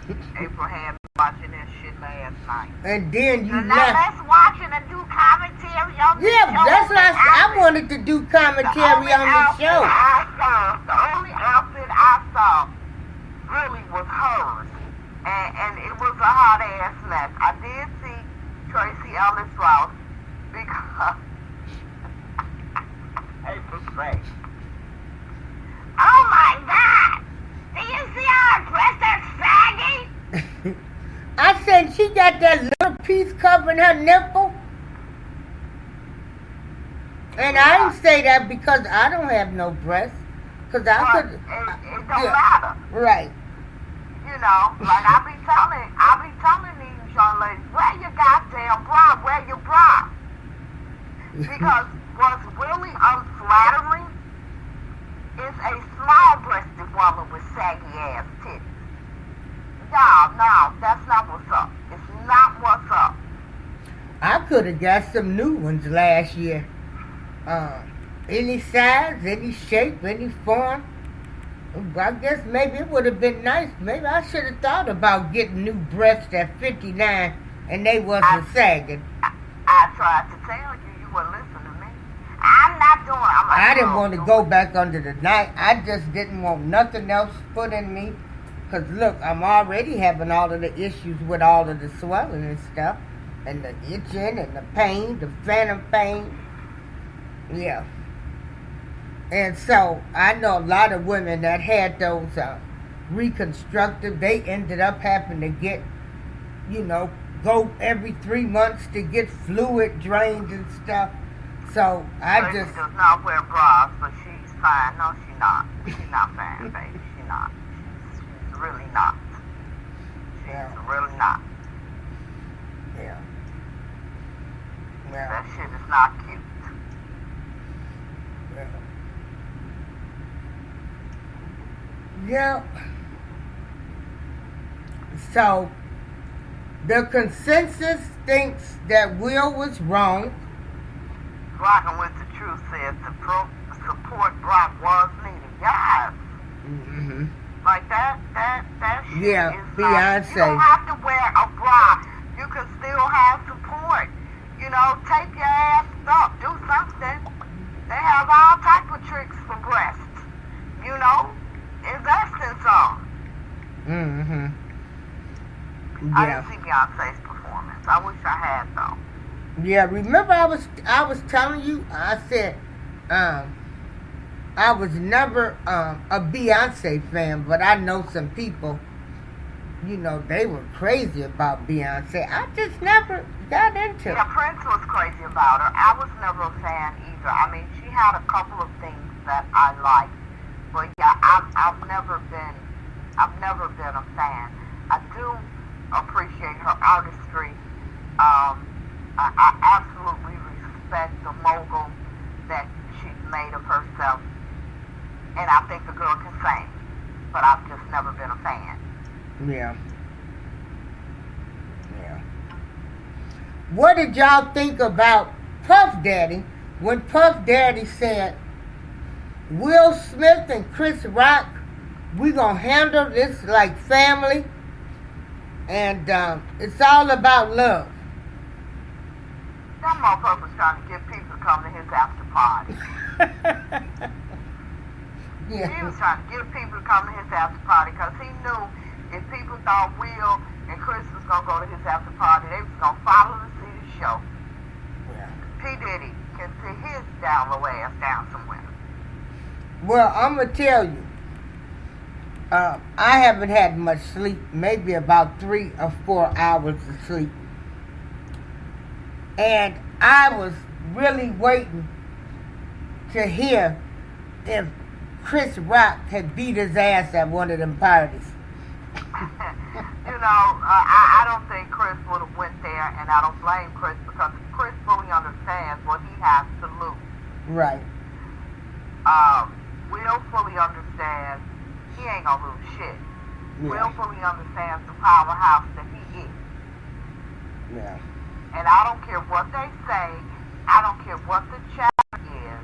April had me watching that shit last night. And then you Now left. let's watch it and do commentary on the Yeah, show. that's what I wanted to do commentary on the show. The only outfit I saw really was hers. And it was a hot ass mess. I did see Tracy Ellis Ross because April Gray. Oh my God! Do you see how her breasts are saggy? I said she got that little piece covering her nipple. And I didn't say that because I don't have no breasts. Because I But could. it don't Yeah. matter. Right. You know, like I be telling these young ladies, wear your goddamn bra, wear your bra. Because what's really unflattering is a small-breasted woman with saggy ass titties. No, that's not what's up. It's not what's up. I could have got some new ones last year. Any size, any shape, any form. I guess maybe it would have been nice. Maybe I should have thought about getting new breasts at 59 and they wasn't sagging. I tried to tell you, you wouldn't listen to me. I'm not doing it. I'm like, I didn't "Oh, want to do go it." back under the knife. I just didn't want nothing else put in me. Because look, I'm already having all of the issues with all of the swelling and stuff. And the itching and the pain, the phantom pain. Yeah. And so I know a lot of women that had those reconstructive, they ended up having to get, go every 3 months to get fluid drained and stuff. So I Lady just, does not wear bras, but she's fine. No, she's not. She's not fine, baby. She's not. She's really not. She's Yeah. really not. yeah. Yeah. That shit is not cute. Yeah. So the consensus thinks that Will was wrong. Rockin' with the truth says support Brock was needed. Yes. Mm-hmm. Like that shit Yeah, is Beyonce. not, you don't have to wear a bra. You can still have support. Take your ass up. Do something. They have all type of tricks for breasts. Invest in some. Mm-hmm. I Yeah. didn't see Beyonce's performance. I wish I had though. Yeah, remember I was telling you, I said I was never a Beyonce fan, but I know some people, they were crazy about Beyonce. I just never got into Yeah, it. Prince was crazy about her. I was never a fan either. I mean, she had a couple of things that I liked, but yeah, I've never been a fan. I do appreciate her artistry. I absolutely respect the mogul that she's made of herself, and I think the girl can sing, but I've just never been a fan. Yeah. Yeah. What did y'all think about Puff Daddy when Puff Daddy said, Will Smith and Chris Rock, we gonna handle this like family, and it's all about love. That motherfucker's trying to get people to come to his after party. He was Yeah. trying to get people to come to his after party because he knew if people thought Will and Chris was going to go to his after party, they was going to follow to see the show. Yeah. P. Diddy can sit his down low ass down somewhere. Well, I'm gonna tell you, I haven't had much sleep, maybe about 3 or 4 hours of sleep. And I was really waiting to hear if Chris Rock had beat his ass at one of them parties. I don't think Chris would have went there, and I don't blame Chris because Chris fully understands what he has to lose. Right. Will fully understands he ain't gonna lose shit. Yeah. Will fully understands the powerhouse that he is. Yeah. And I don't care what they say, I don't care what the chatter is,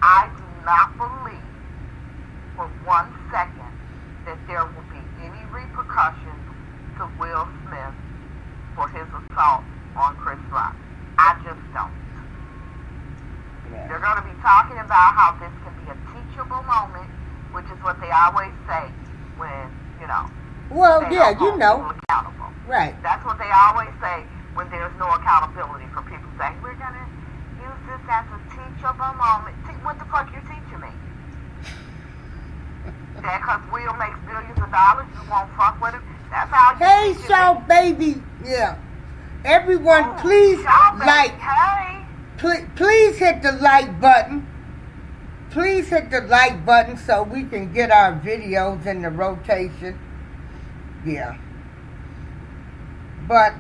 I do not believe for 1 second that there will be any repercussions to Will Smith for his assault on Chris Rock. I just don't. Yeah. They're going to be talking about how this can be a teachable moment, which is what they always say when, Well, they yeah, don't hold people accountable. Right. That's what they always say when there's no accountability for people saying, we're going to use this as a teachable moment. What the fuck you teaching me? That because Will makes billions of dollars, you won't fuck with him? That's how you Hey, teaching Shaw me? baby. Yeah. Everyone, please Shaw baby, like. Hey. please hit the like button. Please hit the like button so we can get our videos in the rotation. Yeah. But,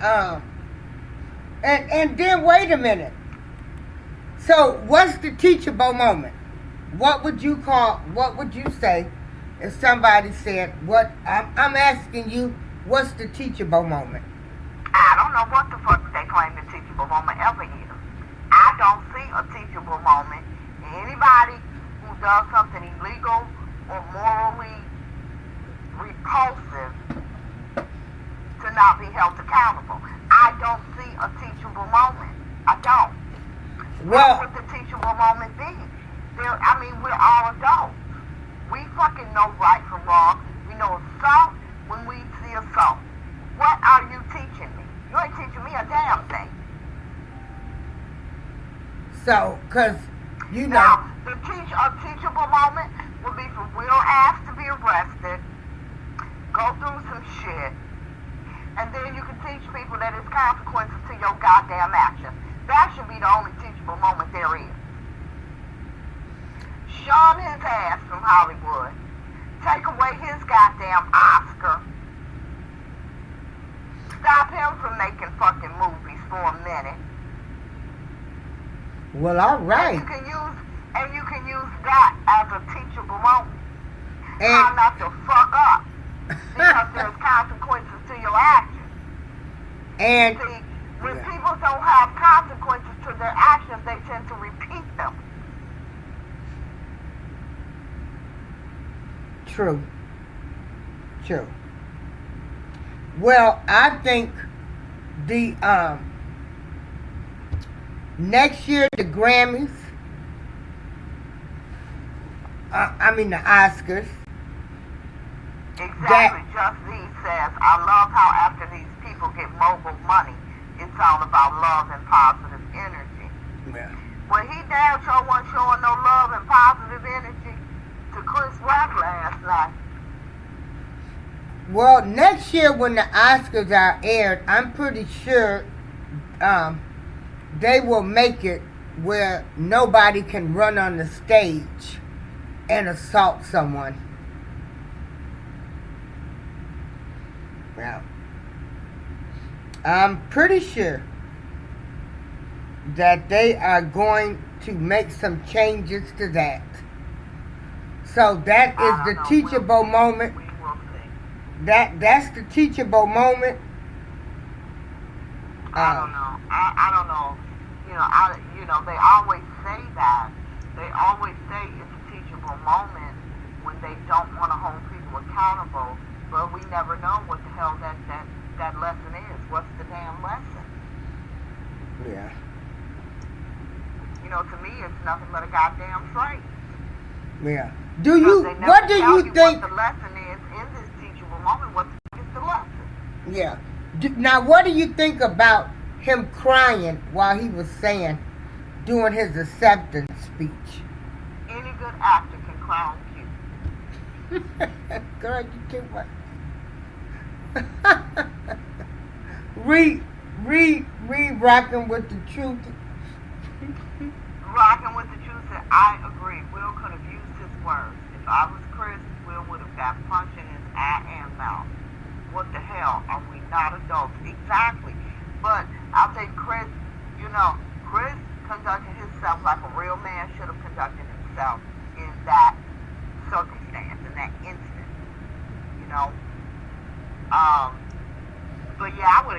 and then wait a minute. So, what's the teachable moment? What would you say if somebody said, I'm asking you, what's the teachable moment? I don't know what the fuck they claim the teachable moment ever is. I don't see a teachable moment in anybody who does something illegal or morally repulsive to not be held accountable. I don't see a teachable moment. I don't. Well, what would the teachable moment be? We're all adults. We fucking know right from wrong. We know assault when we see assault. What are you teaching me? You ain't teaching me a damn thing. so, because, you know. Now, a teachable moment would be for Will Ash to be arrested, go through some shit, and then you can teach people that there's consequences to your goddamn actions. That should be the only teachable moment there is. Shun his ass from Hollywood. Take away his goddamn Oscar. Stop him from making fucking movies for a minute. Well, all right. And you can use that as a teachable moment. How And, not to fuck up. Because there's consequences to your actions. and, See, when yeah. people don't have consequences to their actions, they tend to repeat them. True. Well, I think the next year the Grammys, the Oscars. Exactly. Just Z says, I love how after these people get mobile money, it's all about love and positive energy. Yeah. Well, he damn sure wasn't showing no love and positive energy to Chris Rock last night. Well, next year when the Oscars are aired, I'm pretty sure they will make it where nobody can run on the stage and assault someone. Well, I'm pretty sure that they are going to make some changes to that. So that is the teachable moment. We will see. That's the teachable moment. I don't know. I don't know. They always say that. They always say it's a teachable moment when they don't want to hold people accountable. But we never know what the hell that lesson is. What's the damn lesson? Yeah. To me, it's nothing but a goddamn phrase. Yeah. What do you think? What the lesson is in this teachable moment? What is the lesson? Yeah. Now, what do you think about him crying while he was doing his acceptance speech? Any good actor can cry on cue. Girl, you too much. Read Rocking with the Truth. Rocking with the Truth said, I agree. Will could have used his words. If I was Chris, Will would have got punched in his eye and mouth. What the hell? Are we not adults? Exactly. But I'll say Chris conducted himself like a real man should have conducted himself in that circumstance, in that instant. But yeah, I would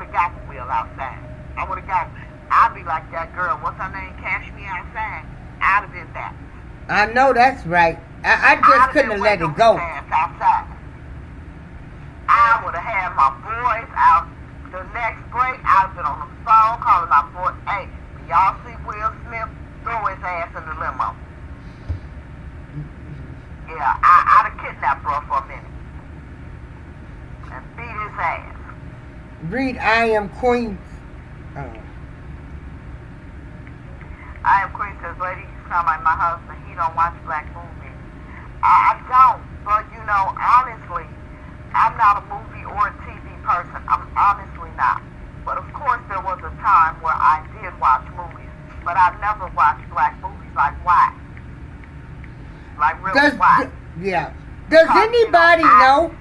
have got the Will outside. I'd be like that girl, what's her name? Cash Me Outside. I'd have been that. I know that's right. I just couldn't have let it go. Outside. I would have had my boys out. The next break, I'd have been on the phone calling my boy, hey, when y'all see Will Smith, throw his ass in the limo. Yeah, I'd have kidnapped bro for a minute. And beat his ass. Read I Am Queen. I Am Queen says, lady, you sound like my husband. He don't watch black movies. I don't, but honestly, I'm not a movie or a TV person. I'm honestly not. But of course, there was a time where I did watch movies. Yeah. Does Because, anybody you know, know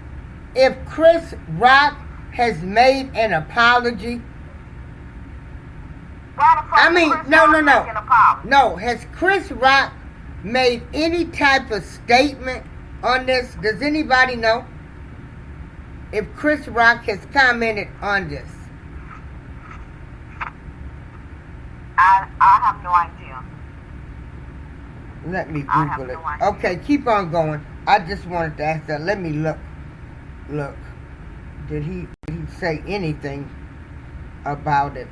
if Chris Rock has made an apology? Why the fuck I is mean, Chris no, Rock no, no. making a apology? No, has Chris Rock made any type of statement on this? Does anybody know if Chris Rock has commented on this? I have no idea. Let me I have Google it. no idea. Okay, keep on going. I just wanted to ask that. Let me look. Look. Did he say anything about it?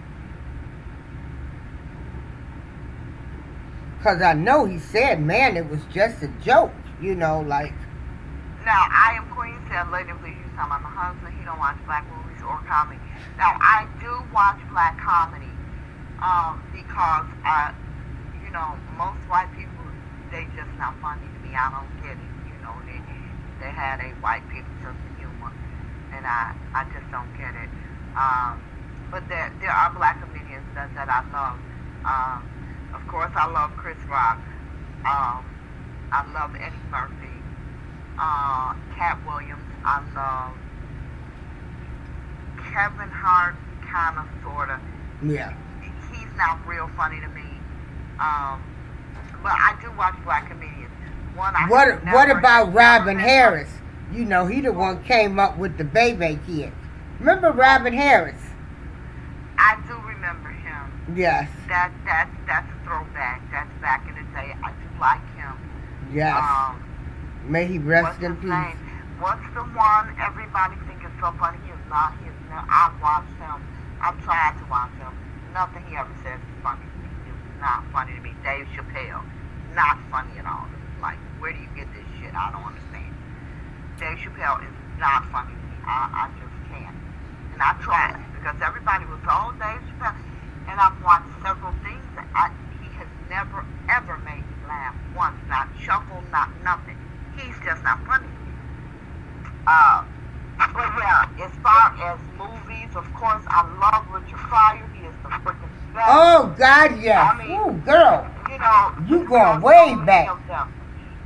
Because I know he said, man, it was just a joke. You know, like, Now, I am Queen said, Lady Please, you talking about my husband, he don't watch black movies or comedy. Now, I do watch black comedy, because you know, most white people, they just not funny to me. I don't get it. You know, they had a white people sense of humor, and I just don't get it. But there are black comedians that I love. Of course, I love Chris Rock. I love Eddie Murphy. Cat Williams. I love Kevin Hart, kind of, sort of. yeah. He's not real funny to me. But I do watch black comedians. What about Robin Harris? You know, he the one came up with the Baby Kid. Remember Robin Harris? I do remember him. Yes. That's a throwback. That's back in the day. I do like him. Yes. May he rest What's in his peace. name? What's the one everybody think is so funny? He is not. I've watched him. I've tried to watch him. Nothing he ever says is funny to me. It's not funny to me. Dave Chappelle, not funny at all. Like, where do you get this shit? I don't understand. Dave Chappelle is not funny to me. I just can't. And I tried because everybody was all Dave Chappelle. And I've watched several things. He has never, ever made me laugh once. Not chuckle, not nothing. He's just not funny to me. But yeah, as far as movies, of course, I love Richard Pryor. He is the freaking best. Oh, God, yes. I mean, Ooh, girl. You know, You going way back.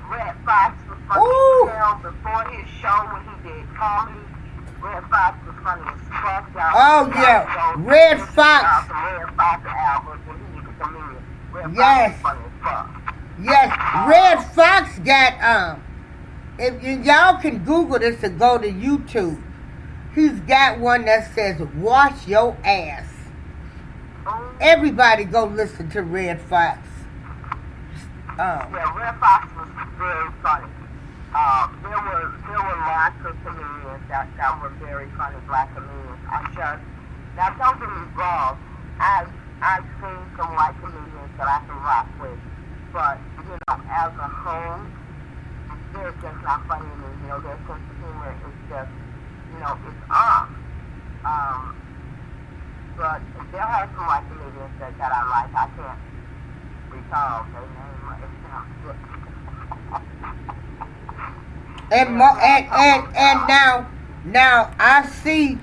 Red Fox was funny Ooh. as hell before his show when he did comedy. Red Fox was funny as fuck. Oh, yeah. Red Fox. Red Fox albums when he was a comedian. Red Yes. Fox was funny as fuck. Yes, Red Fox got, if y'all can Google this or go to YouTube, he's got one that says, wash your ass. Everybody go listen to Red Fox. Yeah, Red Fox was very funny. There were lots of comedians that were very funny, black comedians. Now don't get me wrong, I've seen some white comedians that I can rock with, but, you know, as a whole, they're just not funny to me. You know, their sense of humor is just, you know, it's off. But there are some white comedians that I like. I can't recall their name right now. And now I see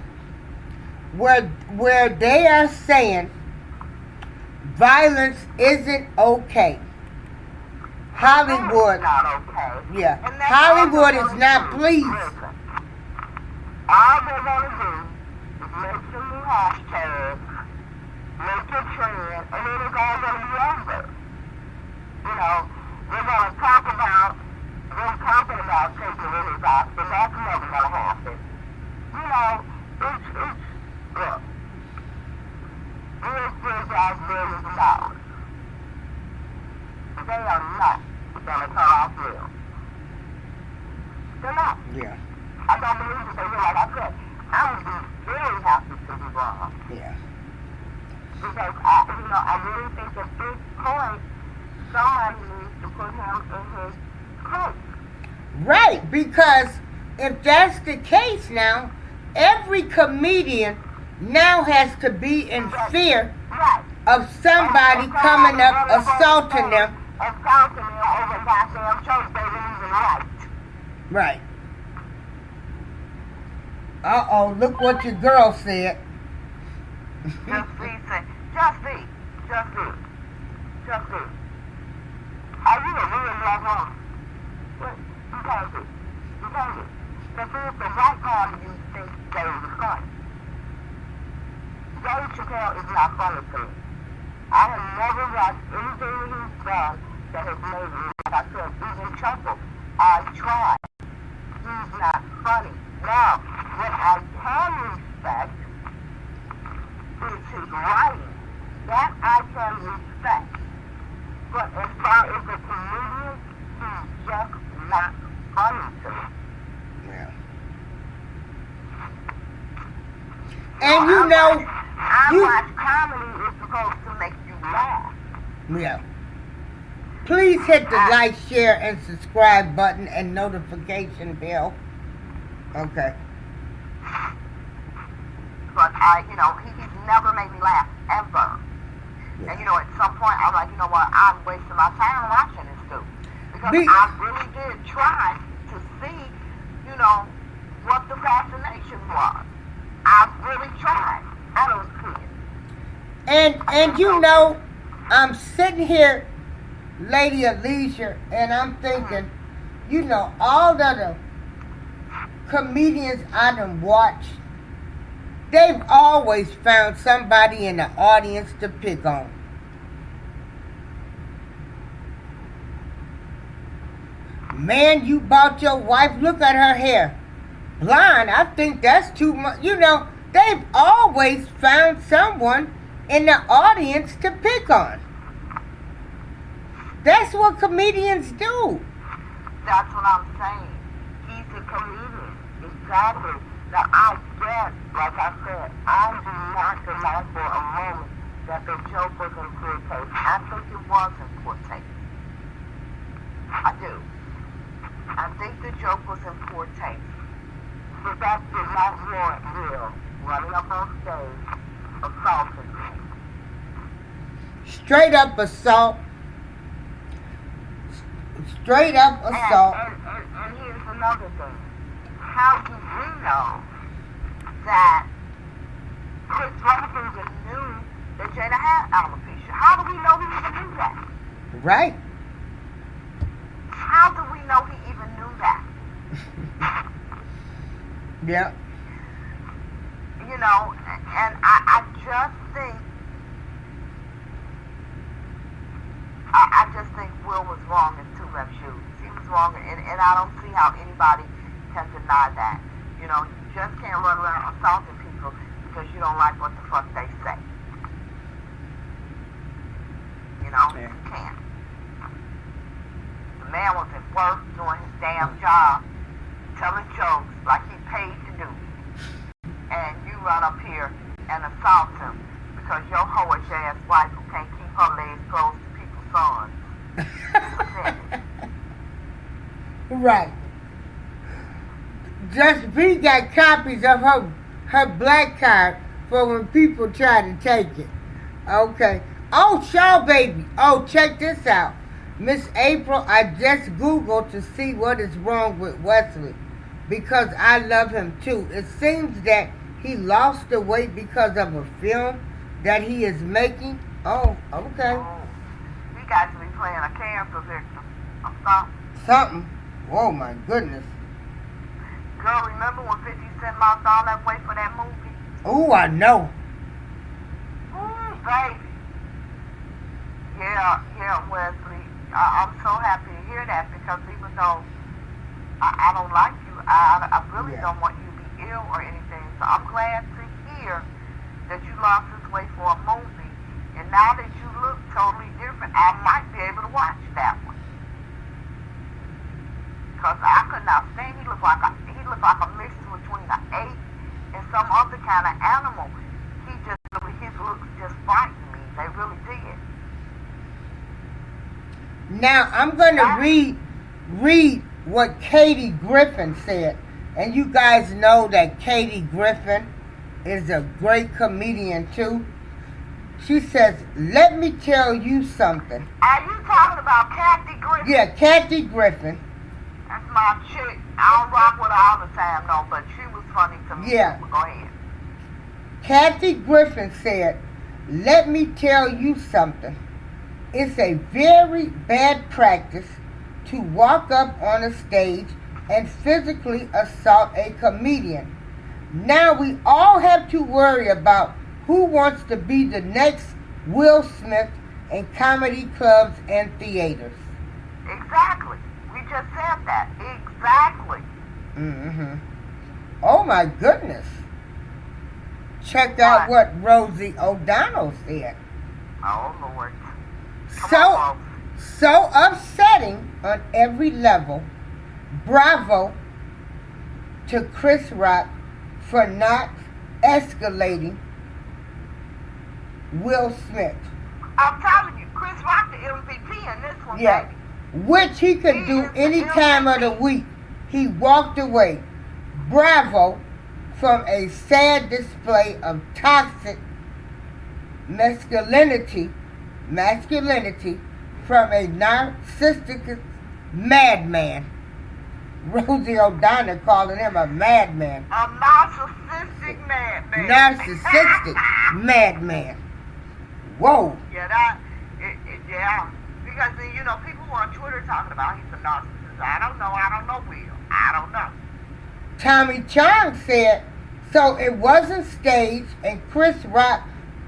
where they are saying violence isn't okay. Hollywood, Not okay. yeah, And that's Hollywood all is they're not gonna do. pleased. Listen, all they're going to do is make some new hashtags, make a trend, and then it's all going to be over. You know, they're going to talk about them talking about taking Willie Fox, but that's never going to happen. You know, it's look, Will Smith has billions of dollars. They are not going to cut off Will. They're not. Yeah, I don't believe it. They will. Like I said, I would be very happy to be wrong. yeah. Because, I really think at this point, somebody needs to put him in his place. Right, because if that's the case now, every comedian now has to be in fear Right. of somebody coming up assaulting them. Assaulting them over goddamn church they didn't even like. Right. Uh-oh, look what your girl said. Just be. Just be. Are you a real black woman? What? can't be. You can't be. But see, if the right part of you thinks Dave is funny. Dave Chappelle is not funny to me. I have never watched anything he's done that has made me, like I said, even chuckle. I tried. He's not funny. Now, what I can respect is his writing. That I can respect. But as far as a comedian, he's just not funny to me. Yeah. And you know, I watch comedy is supposed to make you laugh. yeah. Please hit the like, share, and subscribe button and notification bell. Okay. But he's never made me laugh, ever. Yeah. And at some point, I'm like, you know what, I'm wasting my time watching this dude. Because I really did try to see, what the fascination was. I really tried. I don't see it. And I'm sitting here, Lady of Leisure, and I'm thinking, all of the comedians I done watched, they've always found somebody in the audience to pick on. Man, you bought your wife, look at her hair. Blonde, I think that's too much. They've always found someone in the audience to pick on. That's what comedians do. That's what I'm saying. He's a comedian. Exactly. Now, I guess, like I said, I do not deny for a moment that the joke was in poor taste. I think it was in poor taste. I do. I think the joke was in poor taste. But that did not warrant Will running up on stage, assaulting me. Straight up assault. Straight up assault. And here's another thing. How do we know that Chris Rock even knew that Jada had alopecia? How do we know he even knew that? Right. How do we know he even knew that? Yeah. And I just think I just think Will was wrong in two left shoes. He was wrong, and I don't see how anybody can deny that. You just can't run around assaulting people because you don't like what the fuck they say. Yeah. You can't. The man was at work doing his damn job, telling jokes like he paid to do. And you run up here and assault him because your hoish ass wife who can't keep her legs closed to people's sons. Right. Just B got copies of her black card for when people try to take it. Okay. Oh, Shaw Baby. Oh, check this out. Miss April, I just Googled to see what is wrong with Wesley because I love him too. It seems that he lost the weight because of a film that he is making. Oh, okay. He got to be playing a cancer victim or something. Something. Oh, my goodness. Girl, remember when 50 Cent lost all that weight for that movie? Oh, I know. Ooh, baby. Yeah, Wesley. I'm so happy to hear that because even though I don't like you, I really don't want you to be ill or anything. So I'm glad to hear that you lost this weight for a movie. And now that you look totally different, I might be able to watch that one. Because I could not stand. He looked like a mixture between an ape and some other kind of animal. His looks just frightened me. They really did. Now, I'm going to read what Katie Griffin said. And you guys know that Katie Griffin is a great comedian, too. She says, let me tell you something. Are you talking about Kathy Griffin? Yeah, Kathy Griffin. That's my chick. I don't rock with her all the time, no, but she was funny to me. Yeah. Go ahead. Kathy Griffin said, let me tell you something. It's a very bad practice to walk up on a stage and physically assault a comedian. Now we all have to worry about who wants to be the next Will Smith in comedy clubs and theaters. Exactly. We just said that. Exactly. Oh my goodness. Check out what Rosie O'Donnell said. Oh, Lord. Come on, So upsetting on every level. Bravo to Chris Rock for not escalating Will Smith. I'm telling you, Chris Rock the MVP in this one, Yeah. baby. Which he could do any time of the week. He walked away. Bravo from a sad display of toxic masculinity from a narcissistic madman. Rosie O'Donnell calling him a madman. A narcissistic madman. Narcissistic madman. Whoa. Yeah, yeah. Because, you know, people were on Twitter talking about he's a narcissist. I don't know, Will. I don't know. Tommy Chong said, so it wasn't staged and Chris Rock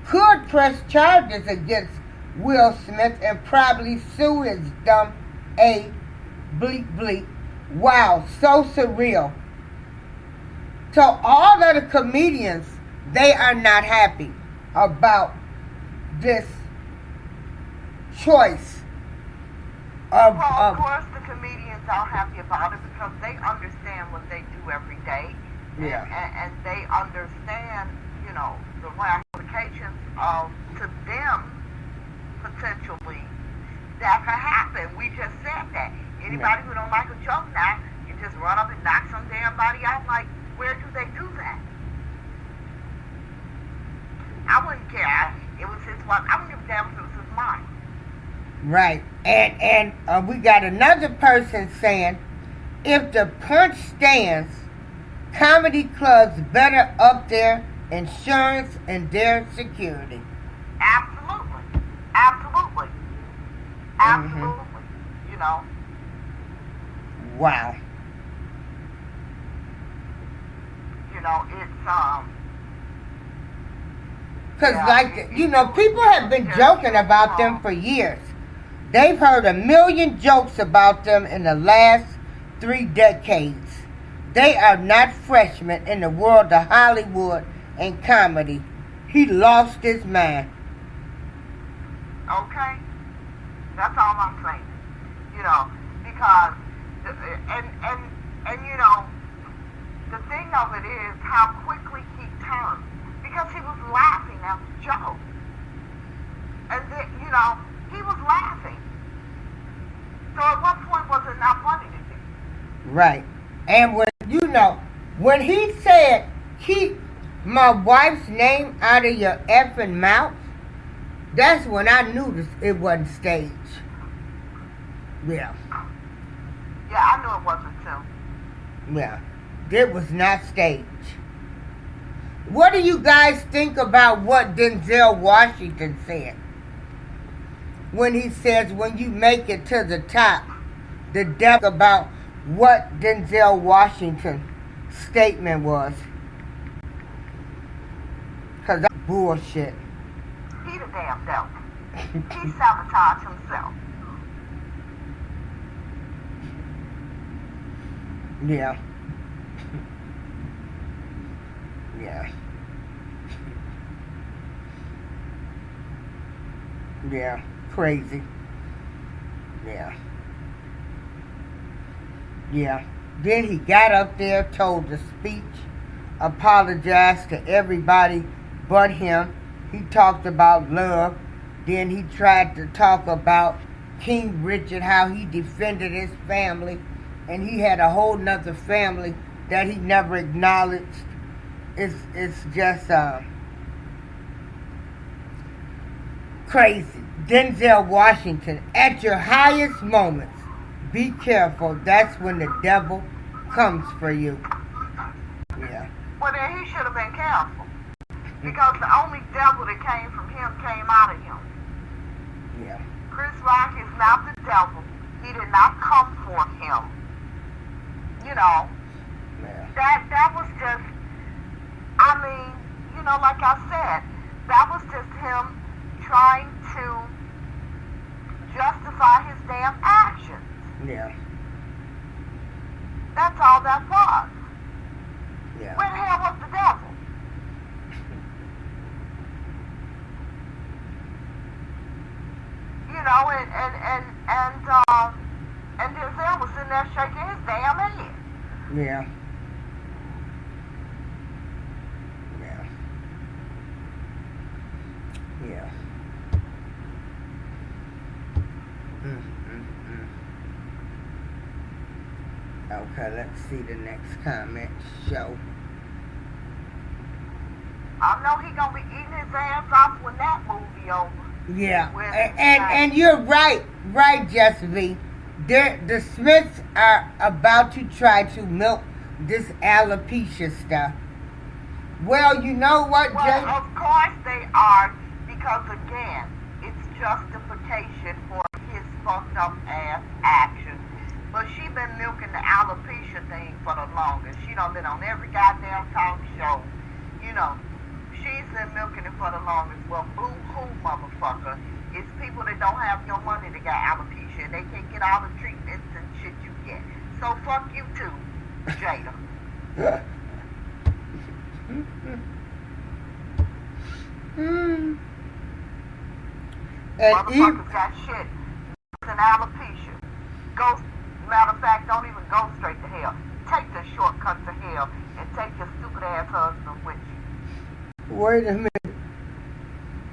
could press charges against Will Smith and probably sue his dumb A bleep bleep. Wow, so surreal. So all of the comedians, they are not happy about this choice Well, of course the comedians aren't happy about it because they understand what they do every day. Yeah. And they understand, you know, the ramifications of, to them, potentially, that can happen. We just said that. Anybody who don't like a joke now can just run up and knock some damn body out. Like, where do they do that? I wouldn't care. It was his wife. I wouldn't give a damn if it was his mom. Right. And we got another person saying, if the punch stands, comedy clubs better up their insurance and their security. Absolutely. Absolutely. Absolutely. You know. Wow. You know, it's Because, yeah, like, you know, people have been joking about them for years. They've heard a million jokes about them in the last 3 decades. They are not freshmen in the world of Hollywood and comedy. He lost his mind. okay. That's all I'm saying. You know, because and you know, the thing of it is how quickly he turned because he was laughing at the joke, and then, you know, he was laughing. So at what point was it not funny to you? Right. And when, you know, when he said, keep my wife's name out of your effing mouth, that's when I knew it wasn't staged. Yeah. Yeah, I knew it wasn't too. Yeah. It was not staged. What do you guys think about what Denzel Washington said? When he says, when you make it to the top, the depth about what Denzel Washington's statement was. Because that's bullshit. He the damn devil. He sabotaged himself. Yeah. Yeah. Yeah. Crazy. Yeah. Yeah. Then he got up there, told the speech, apologized to everybody but him. He talked about love. Then he tried to talk about King Richard, how he defended his family. And he had a whole nother family that he never acknowledged. It's just crazy. Denzel Washington, at your highest moments, be careful. That's when the devil comes for you. Yeah. Well, then he should have been careful. Because the only devil that came from him came out of him. Yeah. Chris Rock is not the devil. He did not come for him. You know, Yeah. that was just, I mean, you know, like I said, that was just him trying to justify his damn actions. Yeah. That's all that was. Yeah. Where the hell was the devil? You know, and Denzel was sitting there shaking his damn head. Yeah. Yeah. Yeah. Okay, let's see the next comment. Show. I know he gonna be eating his ass off when that movie over. Yeah, With and you're right, Jesse V. The Smiths are about to try to milk this alopecia stuff. Well, you know what, Well, Jay? of course they are, because again, it's justification for his fucked up ass actions. But she been milking the alopecia thing for the longest. She done been on every goddamn talk show. You know, she's been milking it for the longest. Well, boo-hoo, motherfucker. It's people that don't have your money that got alopecia, and they can't get all the treatments and shit you get. So fuck you too, Jada. And Motherfuckers got shit. It's an alopecia. Go, matter of fact, don't even go straight to hell. Take the shortcut to hell and take your stupid ass husband with you. wait a minute.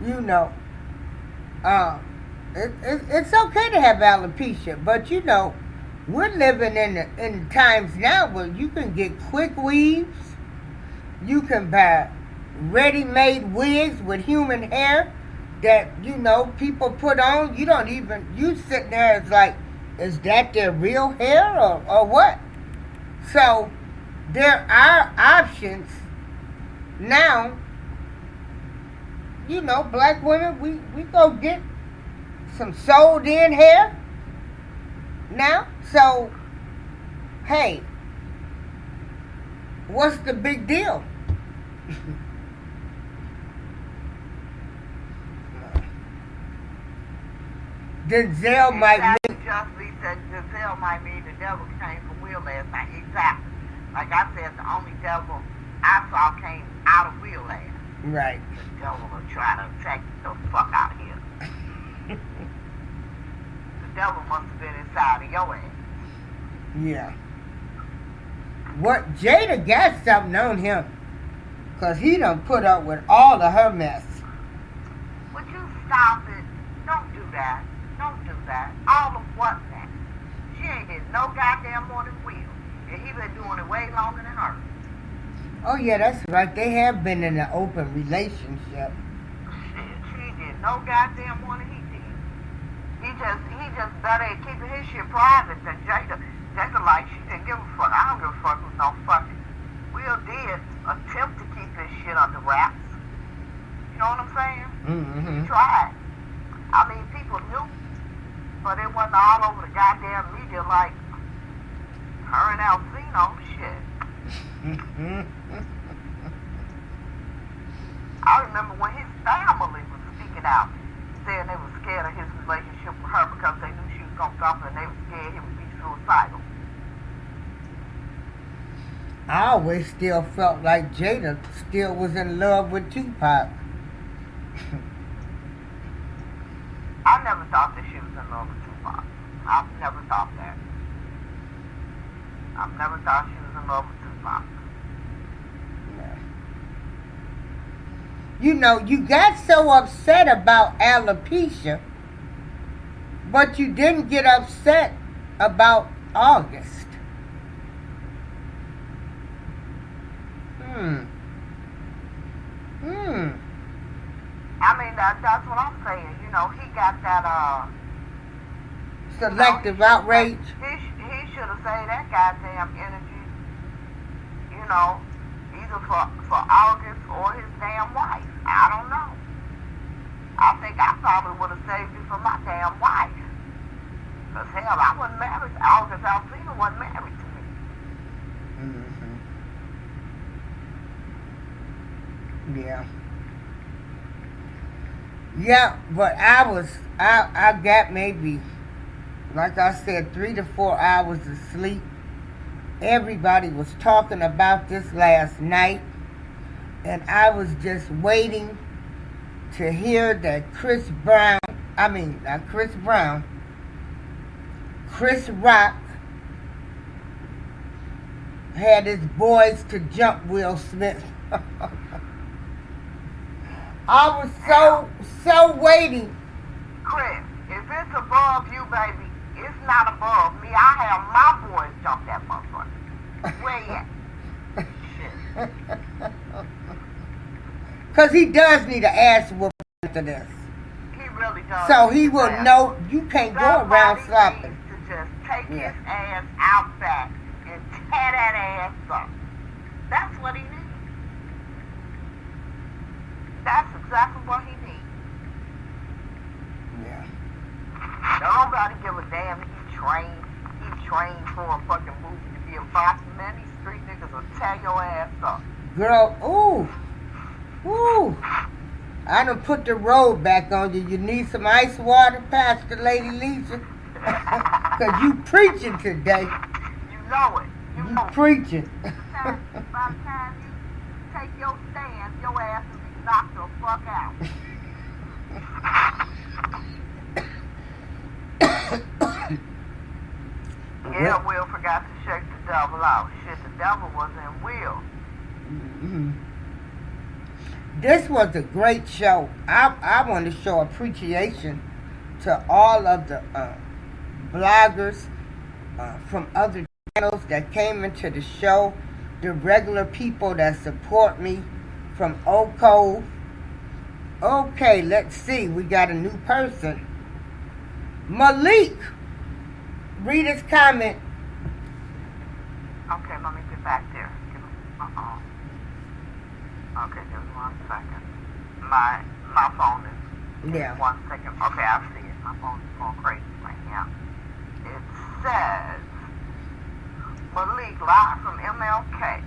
You know, it's okay to have alopecia, but you know, we're living in times now where you can get quick weaves. You can buy ready-made wigs with human hair that, you know, people put on. You don't even, you sitting there, it's like, is that their real hair or what? So there are options now. You know, black women, we go get some sold in hair now. So, hey, what's the big deal? Denzel might Exactly, Just Lee said Denzel might mean the devil came from Will last night. Exactly. Like I said, the only devil I saw came out of Will last. right. The devil will try to take the fuck out of here. The devil must have been inside of your ass. Yeah. What Jada got something on him, 'cause he done put up with all of her mess. Would you stop it? Don't do that. Don't do that. All of what now? She ain't did no goddamn more than Will. And he been doing it way longer than her. Oh yeah, that's right. They have been in an open relationship. Shit, she did no goddamn more than he did. He just better at keeping his shit private than Jada. Jada, like, she didn't give a fuck. I don't give a fuck who's no fucking. Will did attempt to keep his shit under wraps. You know what I'm saying? Mm-hmm. He tried. I mean, people knew, but it wasn't all over the goddamn media like her and Alcino. Shit. I remember when his family was speaking out, saying they were scared of his relationship with her because they knew she was going to dump her and they were scared he would be suicidal. I always still felt like Jada still was in love with Tupac. I never thought that she was in love with Tupac. I've never thought that. I've never thought she was in love with Tupac. You know, you got so upset about alopecia, but you didn't get upset about August. I mean, that's what I'm saying. You know, he got that, Selective outrage. He should have saved that goddamn energy, you know, either for August or his damn wife. I don't know. I think I probably would have saved it for my damn wife. Because hell, I Yeah. Yeah, but I got maybe, like I said, 3 to 4 hours of sleep. Everybody was talking about this last night, and I was just waiting to hear that Chris Brown, I mean, not Chris Brown, Chris Rock had his boys to jump Will Smith. I was so waiting. Chris, if it's above you, baby, it's not above me. I have my boys jump that motherfucker. Where you at? Shit. Because he does need an ass whooping after this. He really does. So he will know you can't go around Somebody slopping. needs to just take Yeah. his ass out back and tear that ass up. That's what he needs. That's exactly what he needs. Yeah. Nobody give a damn. He trained for a fucking movie to be a boss. Man, these street niggas will tear your ass up. Girl, ooh. I done put the robe back on you. You need some ice water, Pastor Lady Lisa? Because you preaching today. You know it. You You know it. preaching. By the time you take your stand, your ass will be knocked the fuck out. Yeah, Will forgot to shake the devil out. Shit, the devil was in Will. Mhm. This was a great show. I want to show appreciation to all of the bloggers from other channels that came into the show, the regular people that support me from Oak Cove. Okay, let's see. We got a new person. Malik. Read his comment. Okay, let me get back there. Okay, just 1 second. My phone is. Yeah. 1 second. Okay, I see it. My phone is going crazy right now. It says Malik live from MLK,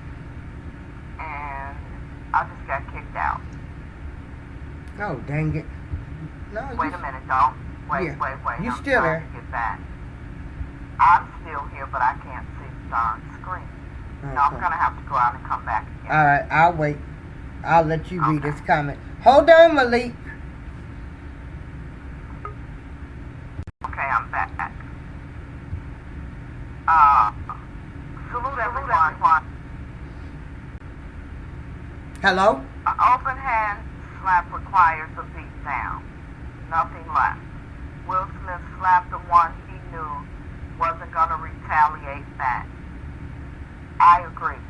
and I just got kicked out. Oh, dang it. No, Wait a minute, don't. Wait. Yeah. You I'm still trying there. to get back. I'm still here, but I can't see the darn screen. No, I'm Okay. gonna have to go out and come back again. All right, I'll wait. I'll let you read Okay. this comment. Hold on, Malik. Okay, I'm back. Salute everyone. Hello? An open hand slap requires a beat down. Nothing less. Will Smith slapped the one he knew wasn't gonna retaliate back. I agree.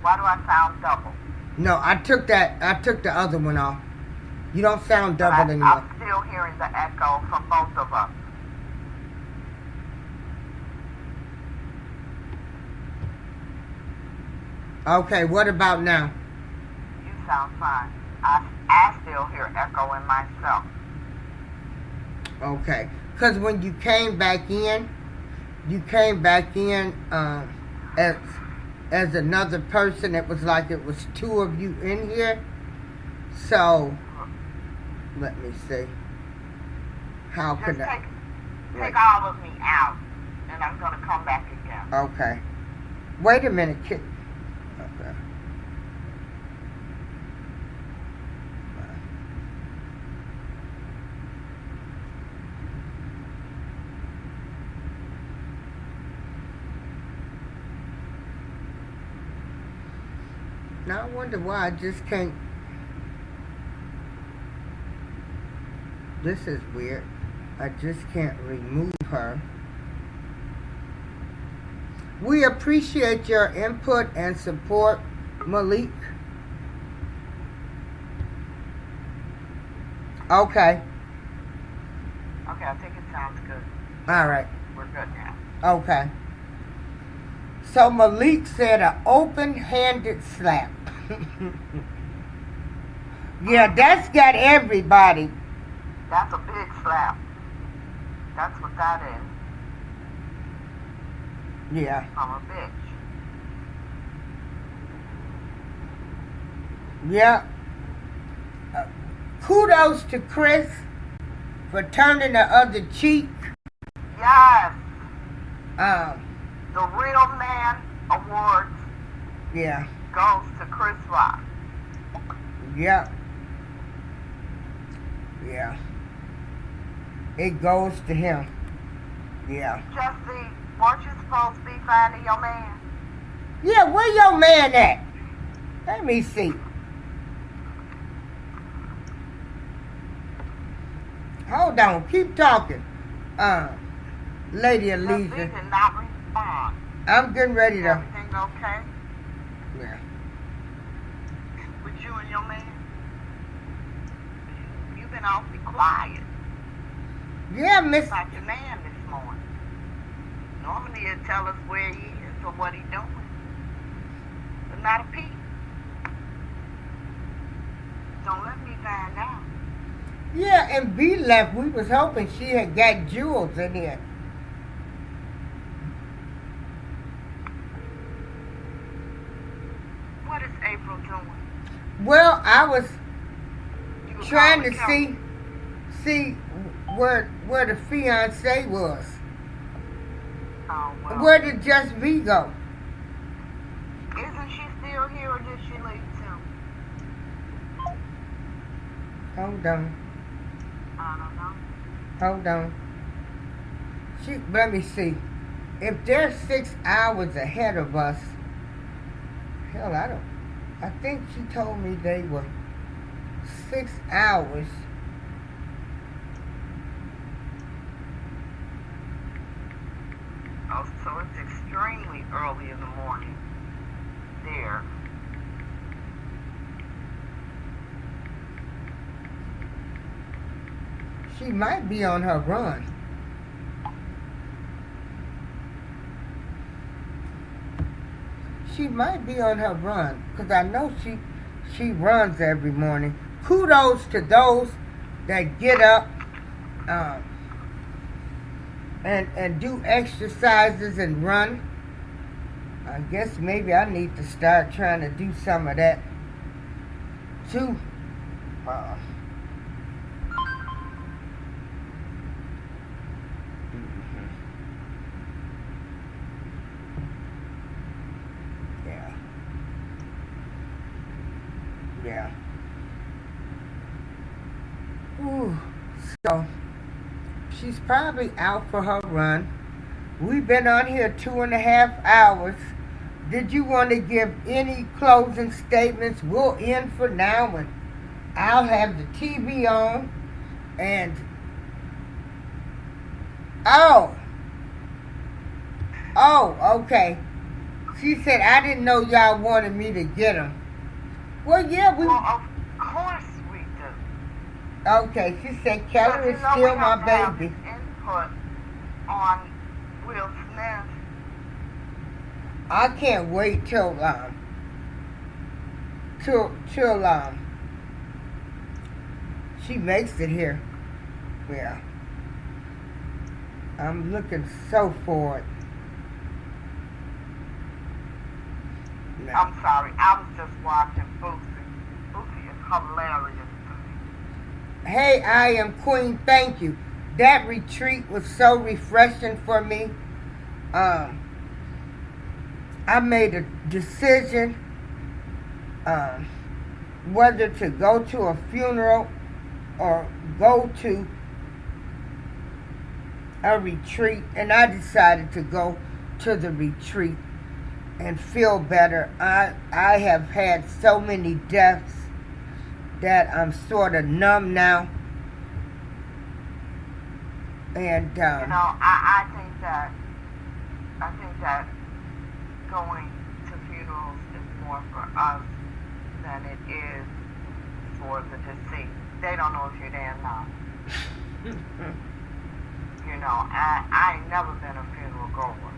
Why do I sound double? No, I took the other one off. You don't sound double anymore. I'm still hearing the echo from both of us. Okay, what about now? You sound fine. I still hear echo in myself. Okay. Because when you came back in as another person. It was like it was two of you in here. So, let me see. How Just could I? take all of me out, and I'm gonna come back again. Okay. Wait a minute, kid. Okay. Now I wonder why I just can't. This is weird. I just can't remove her. We appreciate your input and support, Malik. Okay. Okay, I think it sounds good. All right. We're good now. Okay. So Malik said an open-handed slap. Yeah, that's got everybody. That's a big slap. That's what that is. Yeah. I'm a bitch. Yeah. kudos to Chris for turning the other cheek. Yes, Um, the Real Man Award yeah, goes to Chris Rock. yeah, yeah. It goes to him. Yeah. Jesse, weren't you supposed to be finding your man? Yeah, where your man at? Let me see. Hold on, keep talking. Lady Jesse Alicia, did not respond. I'm getting ready Is to. everything okay Yeah. with you and your man? You've been awfully quiet Yeah, Miss. about your man this morning. Normally he'll tell us where he is or what he's doing. But not a peep. Don't let me find out. Yeah, and B left. We was hoping she had got jewels in here. What is April doing? Well, I was You were trying to calling see where the fiance was. Oh, well. Where did Just V go? Isn't she still here or did she leave too? Hold on. I don't know. Hold on. Let me see. If they're 6 hours ahead of us, hell, I think she told me they were 6 hours. Oh, so it's extremely early in the morning there. She might be on her run. She might be on her run, because I know she runs every morning. Kudos to those that get up and do exercises and run. I guess maybe I need to start trying to do some of that too. Yeah. Yeah. Ooh. So she's probably out for her run. We've been on here 2.5 hours. Did you want to give any closing statements? We'll end for now, and I'll have the TV on. And oh, okay. She said I didn't know y'all wanted me to get them. Well, yeah, we. Well, of course we do. Okay, she said Kelly is But, still we my have to have baby. input on Will Smith. I can't wait till she makes it here. Yeah. I'm looking so forward. No. I'm sorry, I was just watching Boosie. Boosie is hilarious to me. Hey, I am Queen. Thank you. That retreat was so refreshing for me. I made a decision whether to go to a funeral or go to a retreat, and I decided to go to the retreat and feel better. I have had so many deaths that I'm sort of numb now. And You know, I think that going to funerals is more for us than it is for the deceased. They don't know if you're there or not. You know, I ain't never been a funeral goer.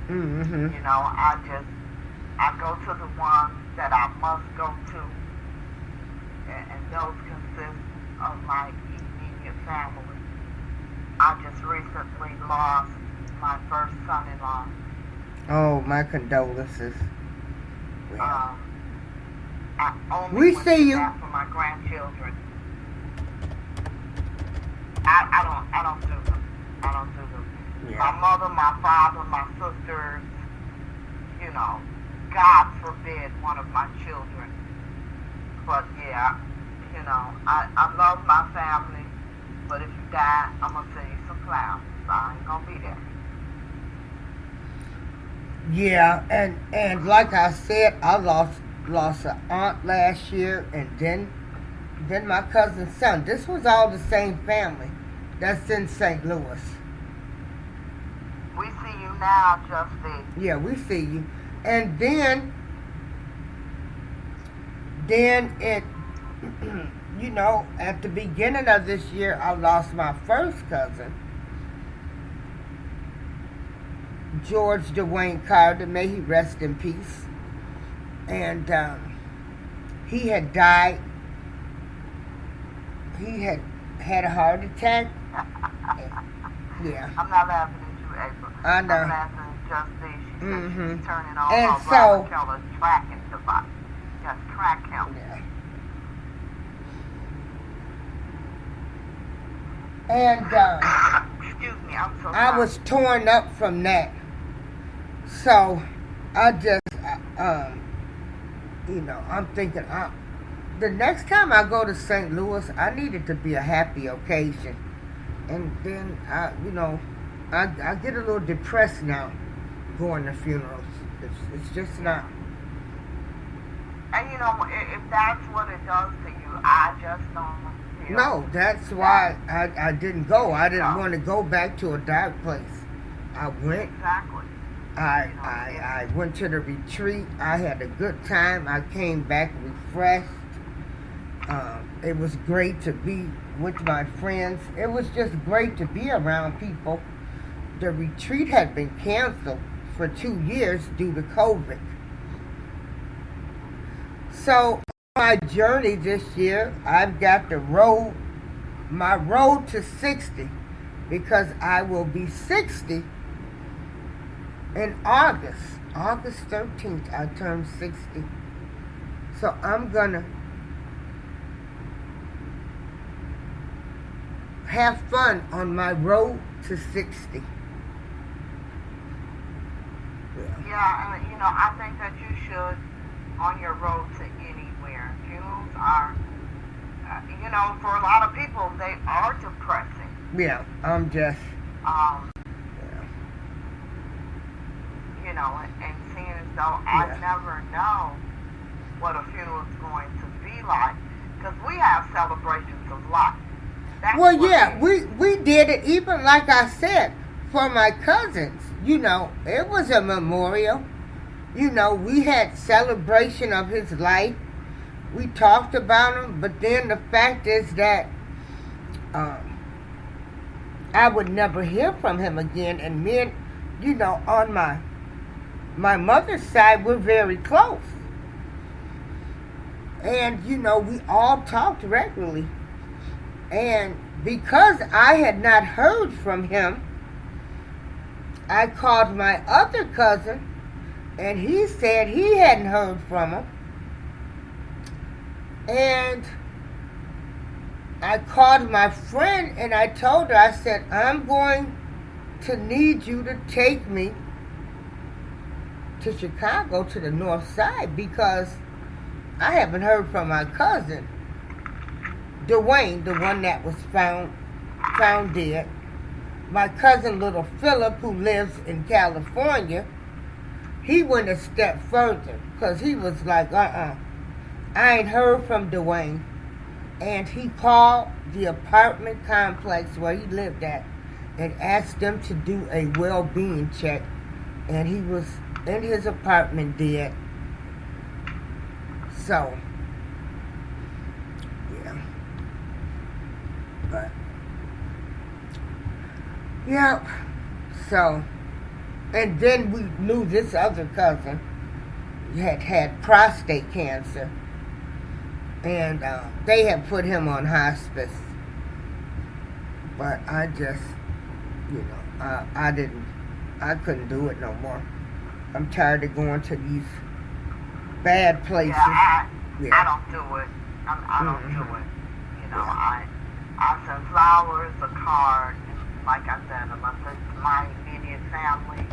mm-hmm. You know, I go to the ones that I must go to, and those consist of my immediate family. I just recently lost my first son-in-law. Oh, my condolences. Yeah. I only We went see to you. that for my grandchildren. I don't do them. I don't do them. Yeah. My mother, my father, my sisters, you know, God forbid one of my children. But yeah, you know, I love my family, but if you die, I'm gonna send you some flowers. I ain't gonna be there. Yeah, and like I said, I lost an aunt last year, and then my cousin's son. This was all the same family that's in St. Louis. We see you now, Justine. Yeah, we see you. And then it, you know, at the beginning of this year, I lost my first cousin, George Dwayne Carter. May he rest in peace. And he had died. He had a heart attack. Yeah. I'm not laughing at you, April. I know. I'm laughing at Justine. She said she's turning on And her so- Robert Keller tracking device. Just track him. Yeah. And Excuse me, I'm so sorry. I was torn up from that. So I just, you know, I'm thinking, the next time I go to St. Louis, I need it to be a happy occasion. And then, you know, I get a little depressed now going to funerals. It's just not. And you know, if that's what it does to you, I just don't feel. No, that's why I didn't go. I didn't want to go back to a dark place. I went. Exactly. I went to the retreat. I had a good time. I came back refreshed. It was great to be with my friends. It was just great to be around people. The retreat had been canceled for 2 years due to COVID. So my journey this year, I've got my road to 60, because I will be 60 in August 13th. I turn 60. So I'm gonna have fun on my road to 60. Yeah, you know, I think that you should, on your road to anywhere. Funerals are, you know, for a lot of people, they are depressing. Yeah, I'm just. You know, and seeing as though I never know what a funeral is going to be like, because we have celebrations of life. That's Well, what yeah, we did it, even like I said, for my cousins. You know, it was a memorial. You know, we had celebration of his life. We talked about him, but then the fact is that I would never hear from him again. And me, you know, on my mother's side, we're very close. And, you know, we all talked regularly. And because I had not heard from him, I called my other cousin, and he said he hadn't heard from him. And I called my friend, and I told her, I said, I'm going to need you to take me to Chicago, to the north side, because I haven't heard from my cousin, Dwayne, the one that was found dead. My cousin, little Philip, who lives in California, he went a step further, because he was like, I ain't heard from Dwayne. And he called the apartment complex where he lived at and asked them to do a well-being check. And he was in his apartment dead. So, yeah. But, yeah. So, and then we knew this other cousin had prostate cancer. And they had put him on hospice. But I just, you know, I couldn't do it no more. I'm tired of going to these bad places. I don't do it. I don't do it. You know, I send flowers, a card, like I said, unless it's my immediate family,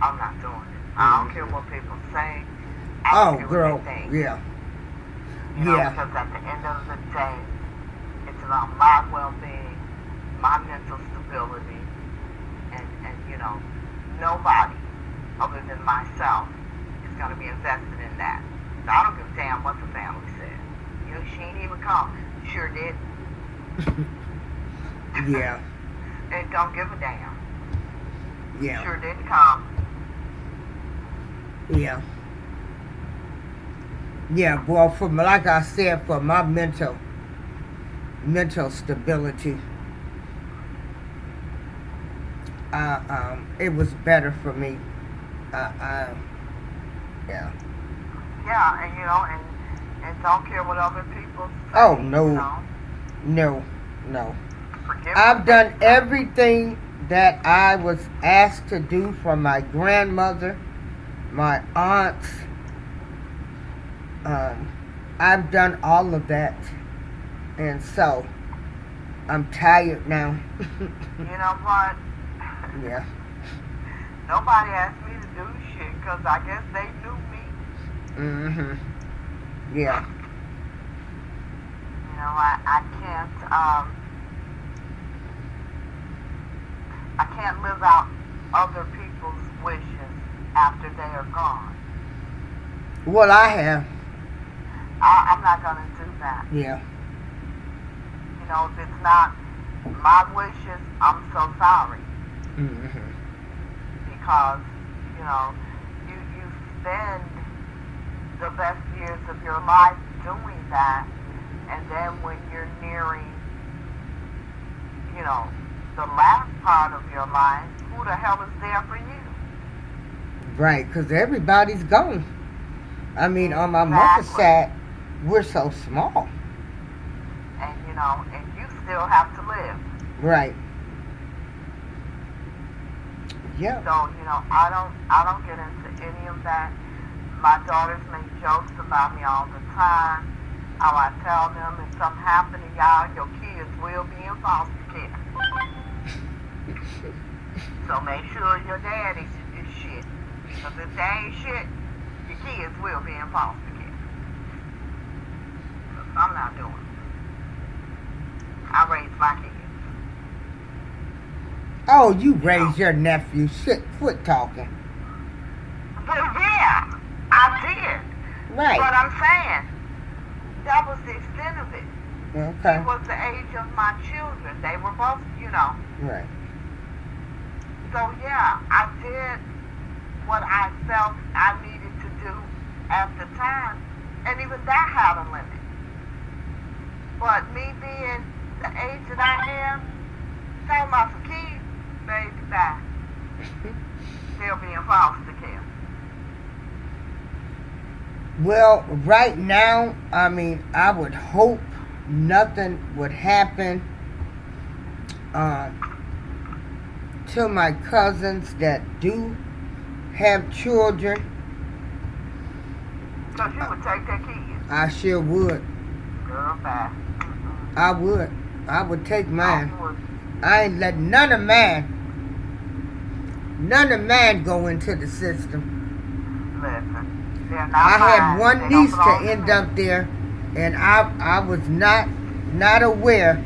I'm not doing it. I don't care what people say. I don't care girl, what they think. yeah. You know, Yeah. because at the end of the day, it's about my well-being, my mental stability, and you know, nobody other than myself is going to be invested in that. So I don't give a damn what the family said. You know, she ain't even come. Sure did. Yeah. And don't give a damn. Yeah. Sure didn't come. Yeah. Yeah, well, like I said, for my mental stability, it was better for me. Yeah. Yeah, and you know, and don't care what other people say. Oh, no. You know? No. Forgive I've them. done everything that I was asked to do from my grandmother, my aunts. I've done all of that. And so, I'm tired now. You know what? Yeah. Nobody asked me to do shit because I guess they knew me. Yeah. You know, I can't live out other people's wishes after they are gone. Well, I have. I'm not going to do that. Yeah. You know, if it's not my wishes, I'm so sorry. Because, you know, you spend the best years of your life doing that, and then when you're nearing, you know, the last part of your life, who the hell is there for you? Right, because everybody's gone. I mean, on my mother's side, we're so small. And, you know, and you still have to live. Right. Yeah. So, you know, I don't get into any of that. My daughters make jokes about me all the time. How I tell them if something happened to y'all, your kids will be in foster care. So make sure your daddy is shit. Because if they ain't shit, your kids will be in foster care. So I'm not doing it. I raise my kids. Oh, you raised your nephew. Shit, quit talking. But yeah, I did. Right. But I'm saying, that was the extent of it. Okay. He was the age of my children. They were both, you know. Right. So yeah, I did what I felt I needed to do at the time. And even that had a limit. But me being the age that I am, talking about some kids, baby, bye. They'll be in foster care. Well, right now, I mean, I would hope nothing would happen to my cousins that do have children. Because you would take their kids. I sure would. Girl, bye. I would. I would take mine. I would. I ain't let none of mine go into the system. Listen, they're not I had mine. one They don't niece belong to end me. up there, and I was not aware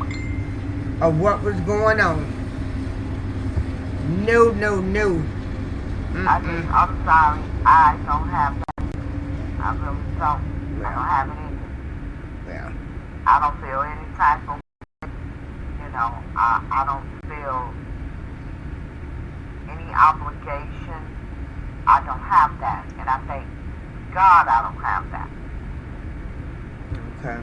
of what was going on. No. I'm sorry. I don't have that. I really don't. I don't have it in me. Yeah. I don't feel any type of, you know, I don't feel any obligation. I don't have that. And I thank God I don't have that. Okay.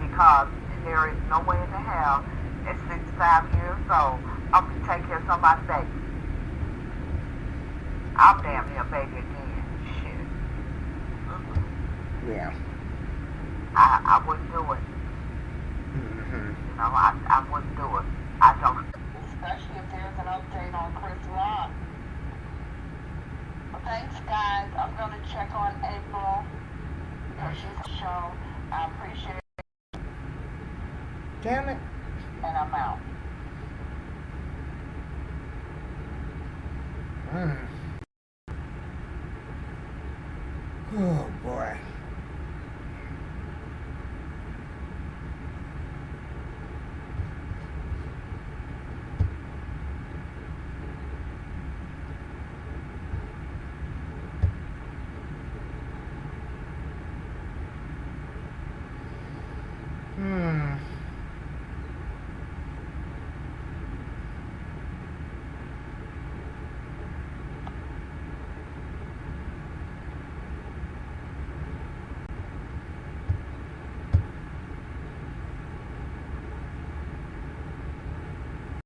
Because there is no way in the hell at 65 years old I'm going to take care of somebody's baby. I'm damn near a baby again. Shit. Yeah. I wouldn't do it. Mm-hmm. You know, I wouldn't do it. I don't. Especially if there's an update on Chris Rock. Well, thanks, guys. I'm going to check on April. She's a show. I appreciate it. Damn it. and I'm out. Oh boy. Hmm.